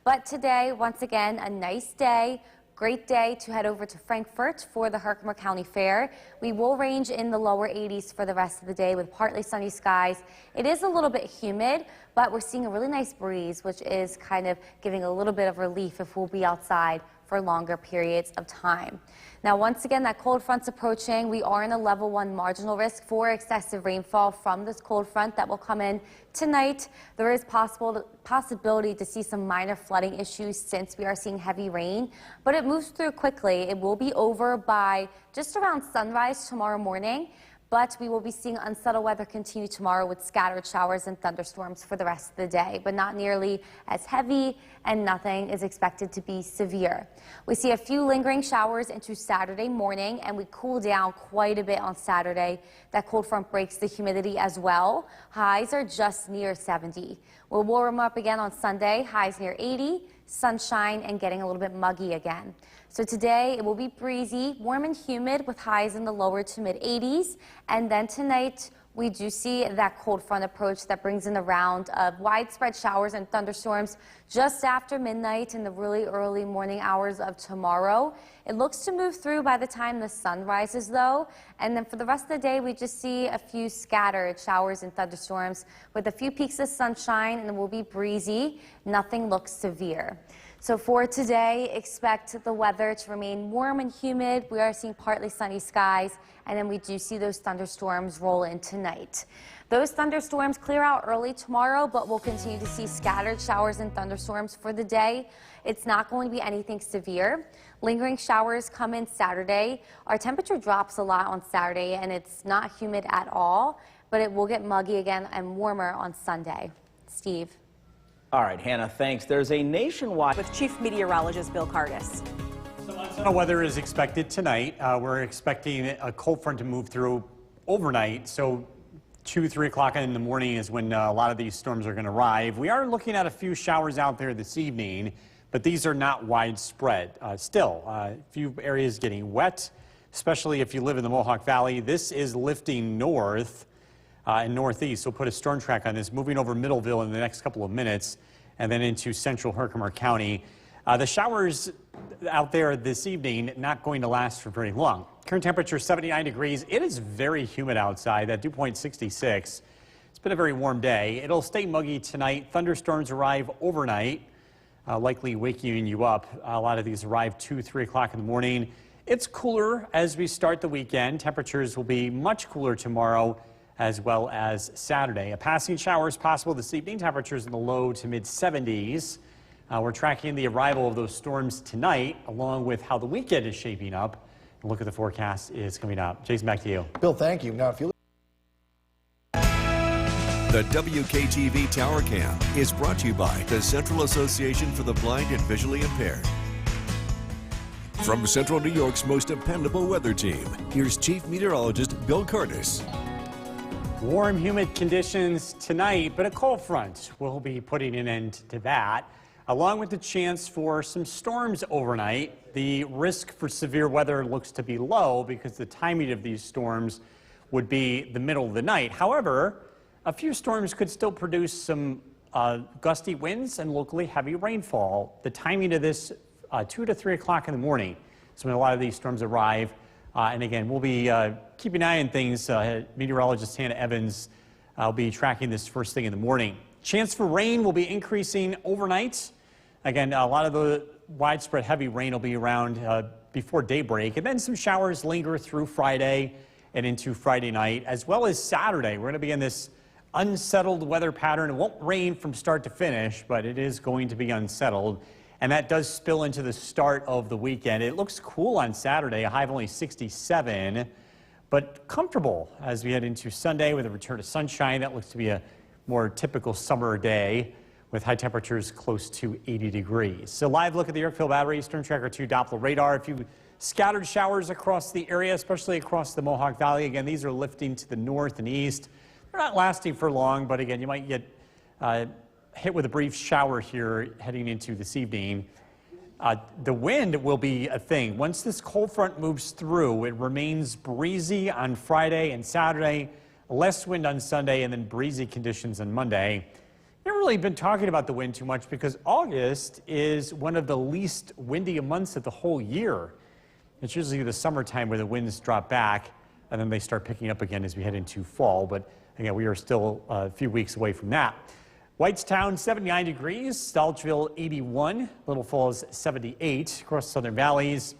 But today, once again, a nice day. Great day to head over to Frankfort for the Herkimer County Fair. We will range in the lower 80s for the rest of the day with partly sunny skies. It is a little bit humid, but we're seeing a really nice breeze, which is kind of giving a little bit of relief if we'll be outside for longer periods of time. Now, once again, that cold front's approaching. We are in a level 1 marginal risk for excessive rainfall from this cold front that will come in tonight. There is possibility to see some minor flooding issues since we are seeing heavy rain, but it moves through quickly. It will be over by just around sunrise tomorrow morning. But we will be seeing unsettled weather continue tomorrow with scattered showers and thunderstorms for the rest of the day, but not nearly as heavy, and nothing is expected to be severe. We see a few lingering showers into Saturday morning, and we cool down quite a bit on Saturday. That cold front breaks the humidity as well. Highs are just near 70. We'll warm up again on Sunday, highs near 80, sunshine, and getting a little bit muggy again. So today it will be breezy, warm and humid with highs in the lower to mid 80s. And then tonight We do see that cold front approach that brings in a round of widespread showers and thunderstorms just after midnight in the really early morning hours of tomorrow. It looks to move through by the time the sun rises, though. And then for the rest of the day, we just see a few scattered showers and thunderstorms with a few peaks of sunshine, and it will be breezy. Nothing looks severe. So for today, expect the weather to remain warm and humid. We are seeing partly sunny skies, and then we do see those thunderstorms roll in tonight. Those thunderstorms clear out early tomorrow, but we'll continue to see scattered showers and thunderstorms for the day. It's not going to be anything severe. Lingering showers come in Saturday. Our temperature drops a lot on Saturday, and it's not humid at all, but it will get muggy again and warmer on Sunday. Steve. All right, Hannah, thanks. There's a nationwide... With Chief Meteorologist Bill Curtis. Weather is expected tonight. We're expecting a cold front to move through overnight, so 2, 3 o'clock in the morning is when a lot of these storms are going to arrive. We are looking at a few showers out there this evening, but these are not widespread. Still, a few areas getting wet, especially if you live in the Mohawk Valley. This is lifting north and northeast, so put a storm track on this, moving over Middleville in the next couple of minutes, and then into central Herkimer County. The showers out there this evening not going to last for very long. Current temperature 79 degrees. It is very humid outside, that dew point 66. It's been a very warm day. It'll stay muggy tonight. Thunderstorms arrive overnight, likely waking you up. A lot of these arrive 2, 3 o'clock in the morning. It's cooler as we start the weekend. Temperatures will be much cooler tomorrow as well as Saturday. A passing shower is possible this evening. Temperatures in the low to mid 70s. We're tracking the arrival of those storms tonight, along with how the weekend is shaping up. A look at the forecast is coming up. Jason, back to you. Bill, thank you. Now, if you The WKTV Tower Cam is brought to you by the Central Association for the Blind and Visually Impaired. From Central New York's most dependable weather team, here's Chief Meteorologist Bill Curtis. Warm, humid conditions tonight, but a cold front will be putting an end to that, along with the chance for some storms overnight. The risk for severe weather looks to be low because the timing of these storms would be the middle of the night. However, a few storms could still produce some gusty winds and locally heavy rainfall. The timing of this 2 to 3 o'clock in the morning is when a lot of these storms arrive. And again, we'll be keeping an eye on things. Meteorologist Hannah Evans will be tracking this first thing in the morning. Chance for rain will be increasing overnight. Again, a lot of the widespread heavy rain will be around before daybreak, and then some showers linger through Friday and into Friday night, as well as Saturday. We're going to be in this unsettled weather pattern. It won't rain from start to finish, but it is going to be unsettled. And that does spill into the start of the weekend. It looks cool on Saturday, a high of only 67, but comfortable as we head into Sunday with a return to sunshine. That looks to be a more typical summer day with high temperatures close to 80 degrees. So live look at the Yorkville Battery Storm Tracker 2 Doppler radar. A few scattered showers across the area, especially across the Mohawk Valley. Again, these are lifting to the north and east. They're not lasting for long, but again, you might get hit with a brief shower here heading into this evening. The wind will be a thing. Once this cold front moves through, it remains breezy on Friday and Saturday, less wind on Sunday, and then breezy conditions on Monday. Never really been talking about the wind too much because August is one of the least windy months of the whole year. It's usually the summertime where the winds drop back and then they start picking up again as we head into fall. But again, we are still a few weeks away from that. Whitestown, 79 degrees. Stalchville, 81. Little Falls, 78. Across the Southern Valleys.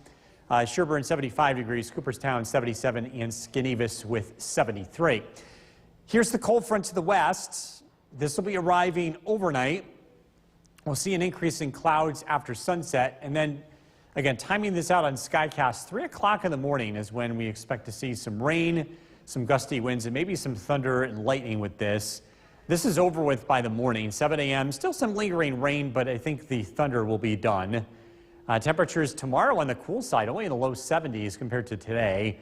Sherburne, 75 degrees. Cooperstown, 77. And Skanevis with 73. Here's the cold front to the west. This will be arriving overnight. We'll see an increase in clouds after sunset. And then, again, timing this out on Skycast, 3 o'clock in the morning is when we expect to see some rain, some gusty winds, and maybe some thunder and lightning with this. This is over with by the morning, 7 a.m. Still some lingering rain, but I think the thunder will be done. Temperatures tomorrow on the cool side, only in the low 70s compared to today.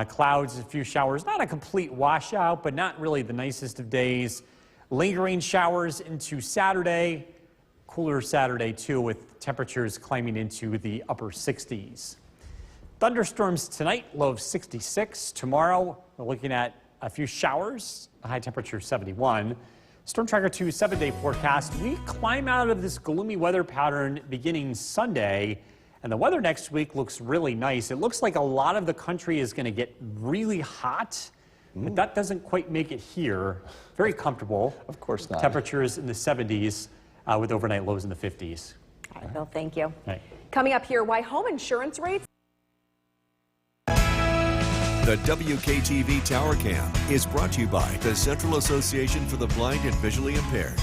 Clouds, a few showers, not a complete washout, but not really the nicest of days. Lingering showers into Saturday, cooler Saturday too, with temperatures climbing into the upper 60s. Thunderstorms tonight, low of 66. Tomorrow, we're looking at a few showers, a high temperature of 71. Storm Tracker 2 7-day forecast. We climb out of this gloomy weather pattern beginning Sunday, and the weather next week looks really nice. It looks like a lot of the country is going to get really hot, but that doesn't quite make it here. Very comfortable. Of course not. Temperatures in the 70s with overnight lows in the 50s. All right, Bill, thank you. Right. Coming up here, why home insurance rates. The WKTV Tower Cam is brought to you by the Central Association for the Blind and Visually Impaired.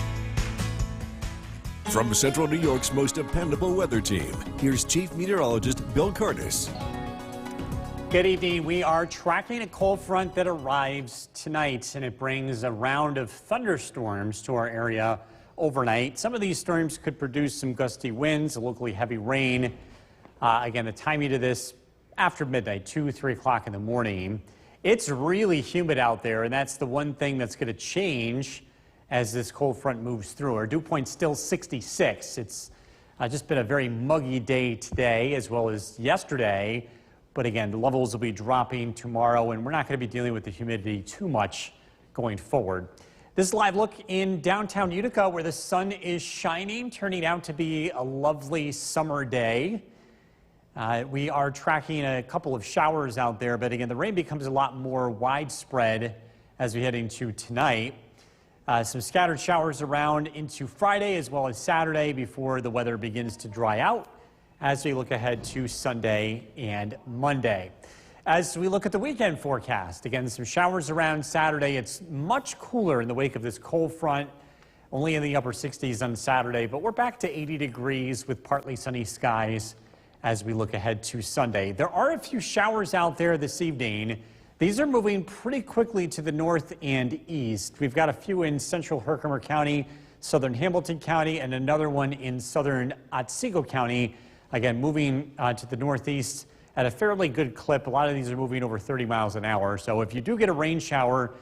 From Central New York's most dependable weather team, here's Chief Meteorologist Bill Curtis. Good evening. We are tracking a cold front that arrives tonight, and it brings a round of thunderstorms to our area overnight. Some of these storms could produce some gusty winds, locally heavy rain. Again, the timing of this after midnight, 2, 3 o'clock in the morning. It's really humid out there, and that's the one thing that's going to change as this cold front moves through. Our dew point still 66. It's just been a very muggy day today as well as yesterday. But again, the levels will be dropping tomorrow, and we're not going to be dealing with the humidity too much going forward. This is a live look in downtown Utica, where the sun is shining, turning out to be a lovely summer day. We are tracking a couple of showers out there, but again, the rain becomes a lot more widespread as we head into tonight. Some scattered showers around into Friday as well as Saturday before the weather begins to dry out as we look ahead to Sunday and Monday. As we look at the weekend forecast, again, some showers around Saturday. It's much cooler in the wake of this cold front, only in the upper 60s on Saturday, but we're back to 80 degrees with partly sunny skies as we look ahead to Sunday. There are a few showers out there this evening. These are moving pretty quickly to the north and east. We've got a few in central Herkimer County, southern Hamilton County, and another one in southern Otsego County. Again, moving to the northeast at a fairly good clip. A lot of these are moving over 30 miles an hour. So if you do get a rain shower,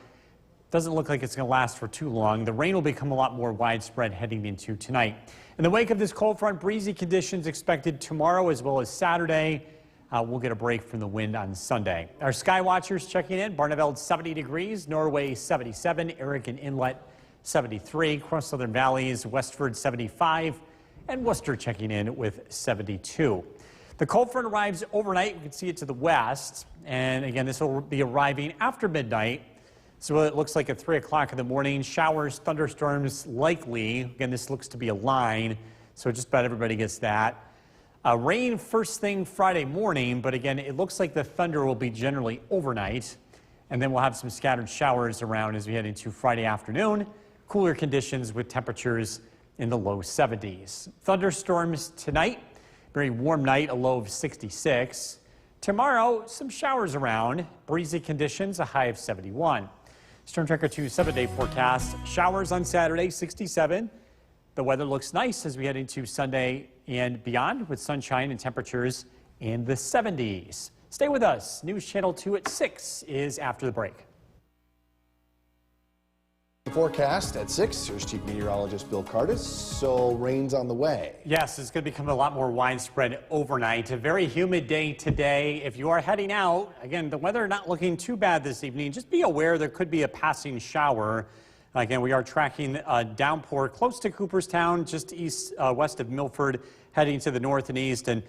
doesn't look like it's going to last for too long. The rain will become a lot more widespread heading into tonight. In the wake of this cold front, breezy conditions expected tomorrow as well as Saturday. We'll get a break from the wind on Sunday. Our sky watchers checking in. Barneveld 70 degrees, Norway 77, Eric and Inlet 73, Cross Southern Valleys, Westford 75, and Worcester checking in with 72. The cold front arrives overnight. We can see it to the west. And again, this will be arriving after midnight. So it looks like at 3 o'clock in the morning, showers, thunderstorms likely. Again, this looks to be a line, so just about everybody gets that. Rain first thing Friday morning, but again, it looks like the thunder will be generally overnight. And then we'll have some scattered showers around as we head into Friday afternoon. Cooler conditions with temperatures in the low 70s. Thunderstorms tonight, very warm night, a low of 66. Tomorrow, some showers around, breezy conditions, a high of 71. Storm Tracker 2 7-day forecast. Showers on Saturday, 67. The weather looks nice as we head into Sunday and beyond with sunshine and temperatures in the 70s. Stay with us. News Channel 2 at 6 is after the break. The forecast at 6. Here's Chief Meteorologist Bill Curtis. So rain's on the way. Yes, it's going to become a lot more widespread overnight. A very humid day today. If you are heading out, again, the weather not looking too bad this evening. Just be aware there could be a passing shower. Again, we are tracking a downpour close to Cooperstown, just west of Milford, heading to the north and east, and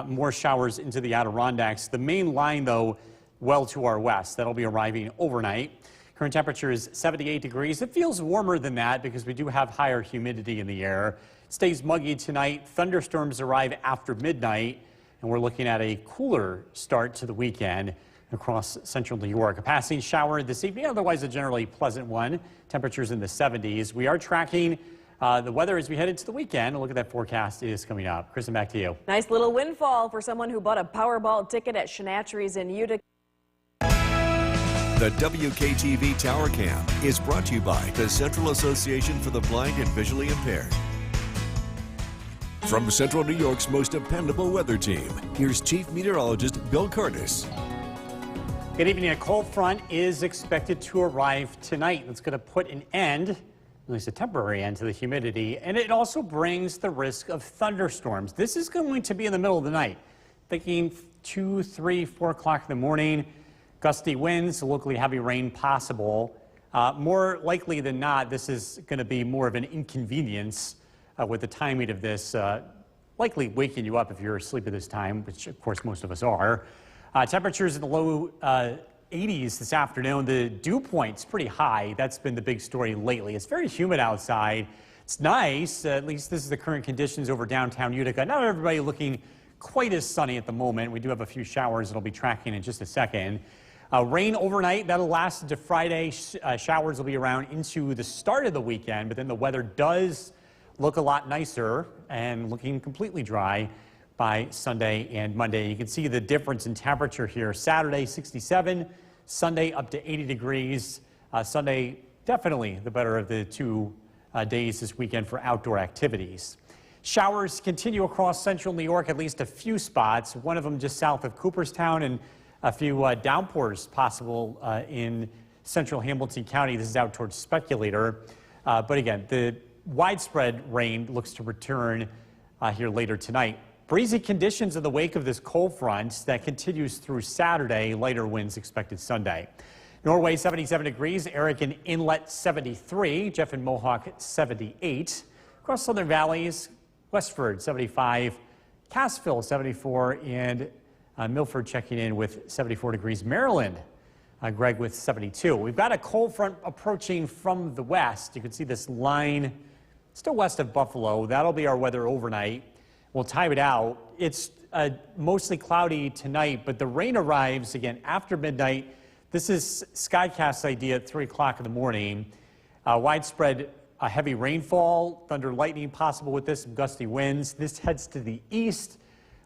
more showers into the Adirondacks. The main line, though, well to our west. That'll be arriving overnight. Current temperature is 78 degrees. It feels warmer than that because we do have higher humidity in the air. It stays muggy tonight. Thunderstorms arrive after midnight, and we're looking at a cooler start to the weekend across central New York. A passing shower this evening, otherwise a generally pleasant one. Temperatures in the 70s. We are tracking the weather as we head into the weekend. A look at that forecast is coming up. Kristen, back to you. Nice little windfall for someone who bought a Powerball ticket at Shenatchery's in Utica. The WKTV Tower Cam is brought to you by the Central Association for the Blind and Visually Impaired. From Central New York's most dependable weather team, here's Chief Meteorologist Bill Curtis. Good evening. A cold front is expected to arrive tonight. That's going to put an end, at least a temporary end, to the humidity, and it also brings the risk of thunderstorms. This is going to be in the middle of the night. Thinking 2, 3, 4 o'clock in the morning. Gusty winds, locally heavy rain possible. More likely than not, this is going to be more of an inconvenience with the timing of this, likely waking you up if you're asleep at this time, which of course most of us are. Temperatures in the low 80s this afternoon. The dew point's pretty high. That's been the big story lately. It's very humid outside. It's nice. At least this is the current conditions over downtown Utica. Not everybody looking quite as sunny at the moment. We do have a few showers that'll be tracking in just a second. Rain overnight, that'll last into Friday. Showers will be around into the start of the weekend, but then the weather does look a lot nicer and looking completely dry by Sunday and Monday. You can see the difference in temperature here. Saturday, 67. Sunday, up to 80 degrees. Sunday, definitely the better of the two days this weekend for outdoor activities. Showers continue across central New York, at least a few spots. One of them just south of Cooperstown, and a few downpours possible in central Hamilton County. This is out towards Speculator. But again, the widespread rain looks to return here later tonight. Breezy conditions in the wake of this cold front that continues through Saturday. Lighter winds expected Sunday. Norway 77 degrees, Eric and Inlet 73, Jeff and Mohawk 78. Across Southern Valleys, Westford 75, Cassville 74, and Milford checking in with 74 degrees. Maryland, Greg with 72. We've got a cold front approaching from the west. You can see this line still west of Buffalo. That'll be our weather overnight. We'll time it out. It's mostly cloudy tonight, but the rain arrives again after midnight. This is Skycast's idea at 3 o'clock in the morning. Widespread heavy rainfall, thunder, lightning possible with this, some gusty winds. This heads to the east.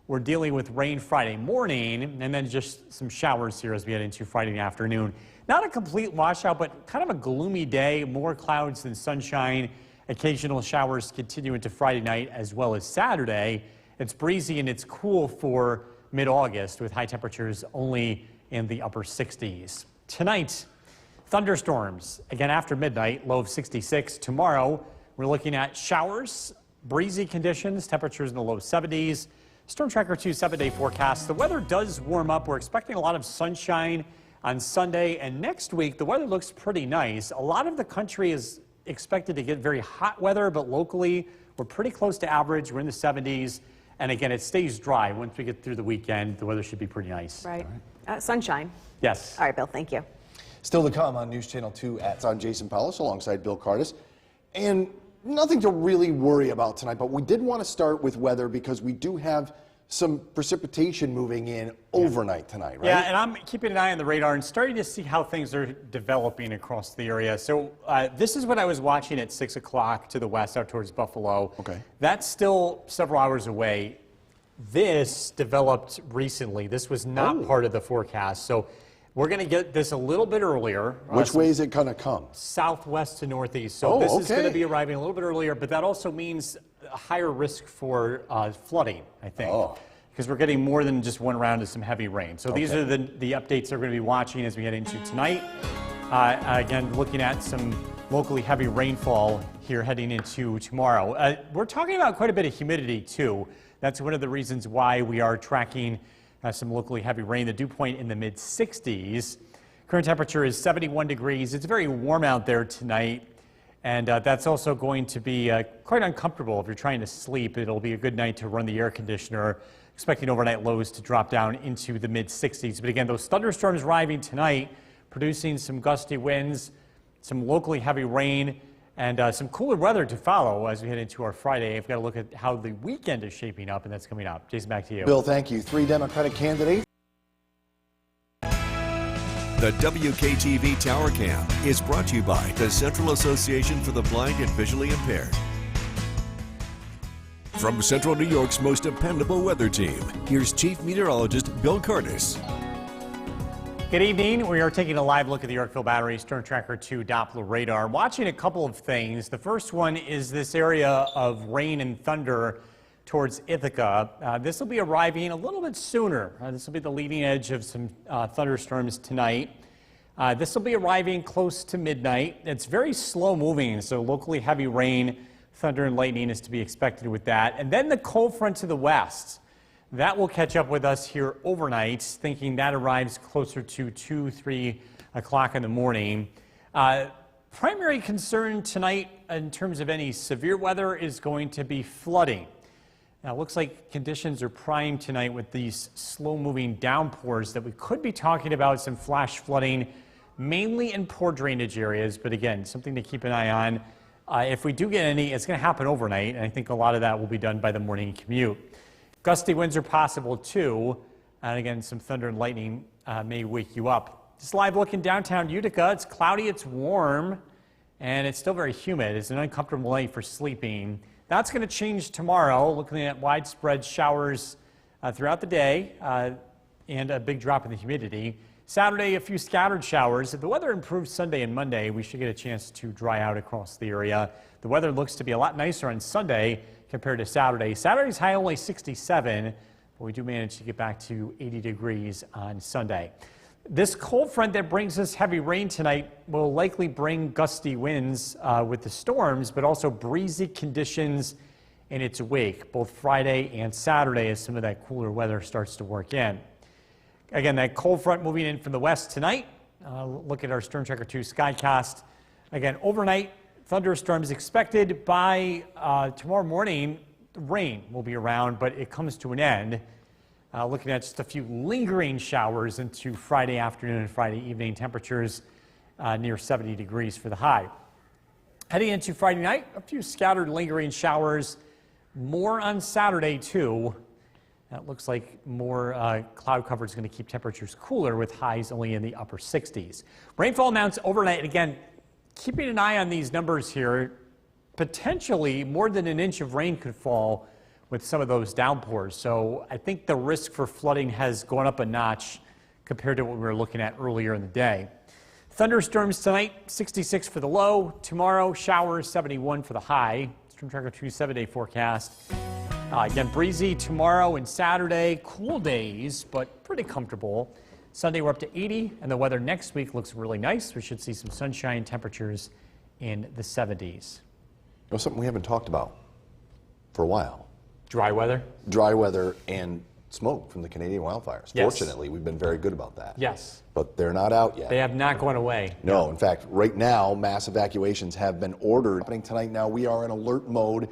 We're dealing with rain Friday morning, and then just some showers here as we head into Friday afternoon. Not a complete washout, but kind of a gloomy day, more clouds than sunshine. Occasional showers continue into Friday night as well as Saturday. It's breezy and it's cool for mid-August with high temperatures only in the upper 60s. Tonight, thunderstorms again after midnight, low of 66. Tomorrow, we're looking at showers, breezy conditions, temperatures in the low 70s. Storm Tracker 2 7-day forecast. The weather does warm up. We're expecting a lot of sunshine on Sunday, and next week the weather looks pretty nice. A lot of the country is expected to get very hot weather, but locally we're pretty close to average. We're in the 70s, and again, it stays dry. Once we get through the weekend, the weather should be pretty nice. Right. Sunshine. Yes. All right, Bill, thank you. Still to come on News Channel 2 I'm Jason Powles alongside Bill Cardis. And nothing to really worry about tonight, but we did want to start with weather because we do have some precipitation moving in overnight tonight, right? Yeah, and I'm keeping an eye on the radar and starting to see how things are developing across the area. So this is what I was watching at 6 o'clock to the west out towards Buffalo. Okay. That's still several hours away. This developed recently. This was not part of the forecast. So we're going to get this a little bit earlier. Which way is it going to come? Southwest to northeast. So this is going to be arriving a little bit earlier, but that also means a higher risk for flooding, I think. Because we're getting more than just one round of some heavy rain. So these are the updates that we're going to be watching as we head into tonight. Again, looking at some locally heavy rainfall here heading into tomorrow. We're talking about quite a bit of humidity, too. That's one of the reasons why we are tracking some locally heavy rain. The dew point in the mid-60s. Current temperature is 71 degrees. It's very warm out there tonight. And that's also going to be quite uncomfortable if you're trying to sleep. It'll be a good night to run the air conditioner. Expecting overnight lows to drop down into the mid-60s. But again, those thunderstorms arriving tonight, producing some gusty winds, some locally heavy rain, and some cooler weather to follow as we head into our Friday. We've got to look at how the weekend is shaping up, and that's coming up. Jason, back to you. Bill, thank you. 3 Democratic candidates. The WKTV Tower Cam is brought to you by the Central Association for the Blind and Visually Impaired. From Central New York's most dependable weather team, here's Chief Meteorologist Bill Cardis. Good evening. We are taking a live look at the Yorkville Battery Storm Tracker 2 Doppler radar. Watching a couple of things. The first one is this area of rain and thunder towards Ithaca. This will be arriving a little bit sooner. This will be the leading edge of some thunderstorms tonight. This will be arriving close to midnight. It's very slow moving, so locally heavy rain, thunder and lightning is to be expected with that. And then the cold front to the west. That will catch up with us here overnight, thinking that arrives closer to 2, 3 o'clock in the morning. Primary concern tonight in terms of any severe weather is going to be flooding. Now, it looks like conditions are prime tonight with these slow-moving downpours that we could be talking about some flash flooding, mainly in poor drainage areas, but again, something to keep an eye on. If we do get any, it's going to happen overnight, and I think a lot of that will be done by the morning commute. Gusty winds are possible, too, and again, some thunder and lightning may wake you up. Just live look in downtown Utica. It's cloudy, it's warm, and it's still very humid. It's an uncomfortable night for sleeping. That's going to change tomorrow, looking at widespread showers throughout the day and a big drop in the humidity. Saturday, a few scattered showers. If the weather improves Sunday and Monday, we should get a chance to dry out across the area. The weather looks to be a lot nicer on Sunday compared to Saturday. Saturday's high only 67, but we do manage to get back to 80 degrees on Sunday. This cold front that brings us heavy rain tonight will likely bring gusty winds with the storms, but also breezy conditions in its wake, both Friday and Saturday as some of that cooler weather starts to work in. Again, that cold front moving in from the west tonight. Look at our Stern Tracker 2 Skycast. Again, overnight thunderstorms expected by tomorrow morning. Rain will be around, but it comes to an end. Looking at just a few lingering showers into Friday afternoon and Friday evening. Temperatures near 70 degrees for the high. Heading into Friday night, a few scattered lingering showers. More on Saturday, too. That looks like more cloud cover is going to keep temperatures cooler with highs only in the upper 60s. Rainfall amounts overnight. Again, keeping an eye on these numbers here. Potentially more than an inch of rain could fall with some of those downpours. So I think the risk for flooding has gone up a notch compared to what we were looking at earlier in the day. Thunderstorms tonight, 66 for the low. Tomorrow, showers, 71 for the high. Stern Tracker 2 7-day forecast. Again, breezy tomorrow and Saturday. Cool days, but pretty comfortable. Sunday, we're up to 80, and the weather next week looks really nice. We should see some sunshine, temperatures in the 70s. You know, something we haven't talked about for a while. Dry weather? Dry weather and smoke from the Canadian wildfires. Yes. Fortunately, we've been very good about that. Yes. But they're not out yet. They have not gone away. No, in fact, right now, mass evacuations have been ordered. Happening tonight now, we are in alert mode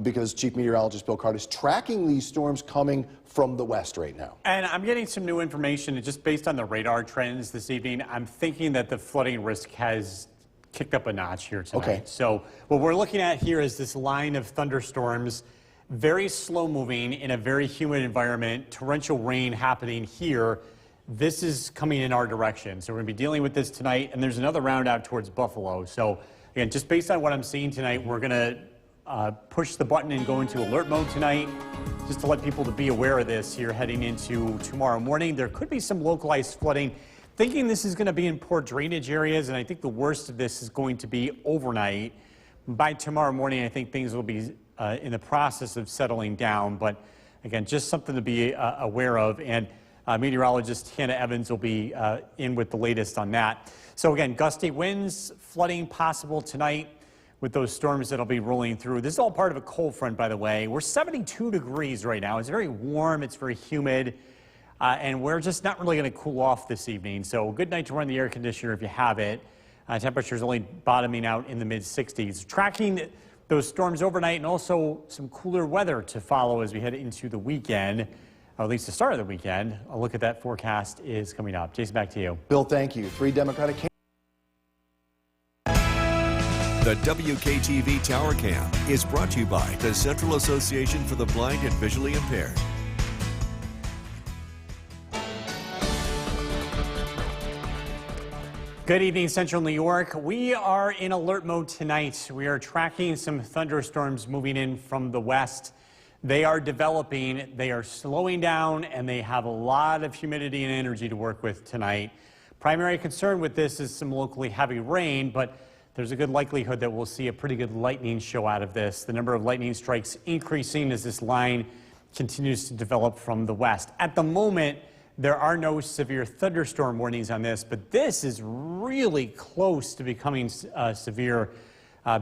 because Chief Meteorologist Bill Card is tracking these storms coming from the west right now. And I'm getting some new information, and just based on the radar trends this evening, I'm thinking that the flooding risk has kicked up a notch here tonight. Okay. So what we're looking at here is this line of thunderstorms, very slow moving in a very humid environment, torrential rain happening here. This is coming in our direction. So we're going to be dealing with this tonight, and there's another round out towards Buffalo. So again, just based on what I'm seeing tonight, we're going to push the button and go into alert mode tonight, just to let people to be aware of this here heading into tomorrow morning. There could be some localized flooding. Thinking this is going to be in poor drainage areas, and I think the worst of this is going to be overnight. By tomorrow morning, I think things will be in the process of settling down, but again, just something to be aware of. And meteorologist Hannah Evans will be in with the latest on that. So again, gusty winds, flooding possible tonight with those storms that'll be rolling through. This is all part of a cold front, by the way. We're 72 degrees right now. It's very warm, it's very humid, and we're just not really going to cool off this evening. So good night to run the air conditioner if you have it. Temperatures only bottoming out in the mid-60s. Tracking those storms overnight and also some cooler weather to follow as we head into the weekend, or at least the start of the weekend. A look at that forecast is coming up. Jason, back to you. Bill, thank you. 3 Democratic The WKTV Tower Cam is brought to you by the Central Association for the Blind and Visually Impaired. Good evening, Central New York. We are in alert mode tonight. We are tracking some thunderstorms moving in from the west. They are developing, they are slowing down, and they have a lot of humidity and energy to work with tonight. Primary concern with this is some locally heavy rain, but there's a good likelihood that we'll see a pretty good lightning show out of this. The number of lightning strikes increasing as this line continues to develop from the west. At the moment, there are no severe thunderstorm warnings on this, but this is really close to becoming severe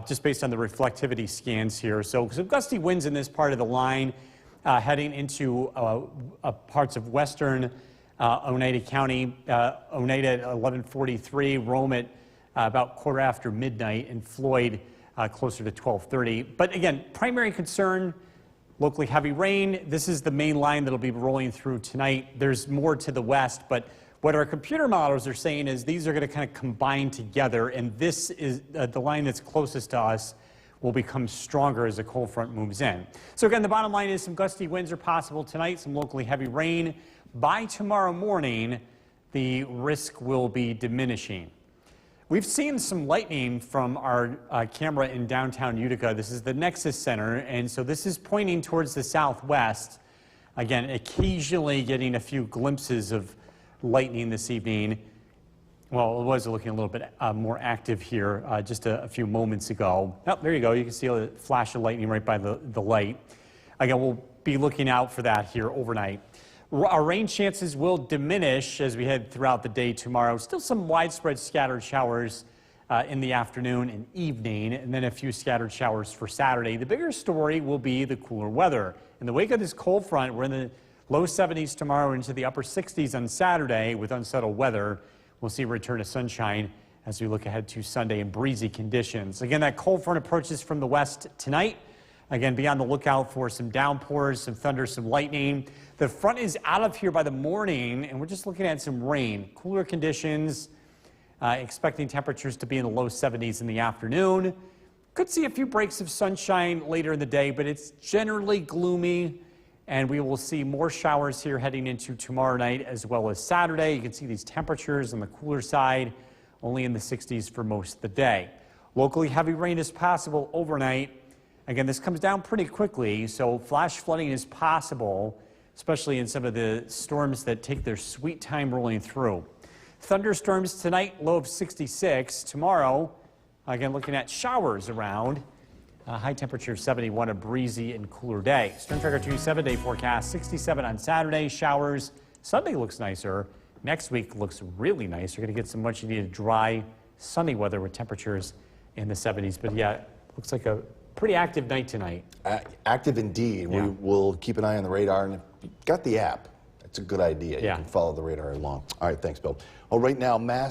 just based on the reflectivity scans here. So some gusty winds in this part of the line. heading into parts of western Oneida County. Oneida at 11:43, Rome at about quarter after midnight, and Floyd closer to 12:30. But again, primary concern, locally heavy rain. This is the main line that'll be rolling through tonight. There's more to the west, but what our computer models are saying is these are going to kind of combine together, and this is the line that's closest to us will become stronger as the cold front moves in. So again, the bottom line is some gusty winds are possible tonight, some locally heavy rain. By tomorrow morning, the risk will be diminishing. We've seen some lightning from our camera in downtown Utica. This is the Nexus Center, and so this is pointing towards the southwest. Again, occasionally getting a few glimpses of lightning this evening. Well, it was looking a little bit more active here just a few moments ago. Oh, there you go. You can see a flash of lightning right by the light. Again, we'll be looking out for that here overnight. Our rain chances will diminish as we head throughout the day tomorrow. Still some widespread scattered showers in the afternoon and evening, and then a few scattered showers for Saturday. The bigger story will be the cooler weather. In the wake of this cold front, we're in the low 70s tomorrow into the upper 60s on Saturday with unsettled weather. We'll see a return to sunshine as we look ahead to Sunday in breezy conditions. Again, that cold front approaches from the west tonight. Again, be on the lookout for some downpours, some thunder, some lightning. The front is out of here by the morning, and we're just looking at some rain. Cooler conditions, expecting temperatures to be in the low 70s in the afternoon. Could see a few breaks of sunshine later in the day, but it's generally gloomy. And we will see more showers here heading into tomorrow night as well as Saturday. You can see these temperatures on the cooler side, only in the 60s for most of the day. Locally heavy rain is possible overnight. Again, this comes down pretty quickly, so flash flooding is possible, especially in some of the storms that take their sweet time rolling through. Thunderstorms tonight, low of 66. Tomorrow, again, looking at showers around. High temperature 71, a breezy and cooler day. Storm Tracker 2 7-day forecast, 67 on Saturday, showers. Sunday looks nicer. Next week looks really nice. You're going to get some much needed dry, sunny weather with temperatures in the 70s. But yeah, looks like a pretty active night tonight. Active indeed. Yeah. We will keep an eye on the radar, and if you've got the app, it's a good idea. Yeah. You can follow the radar along. All right, thanks, Bill. Well, right now, mass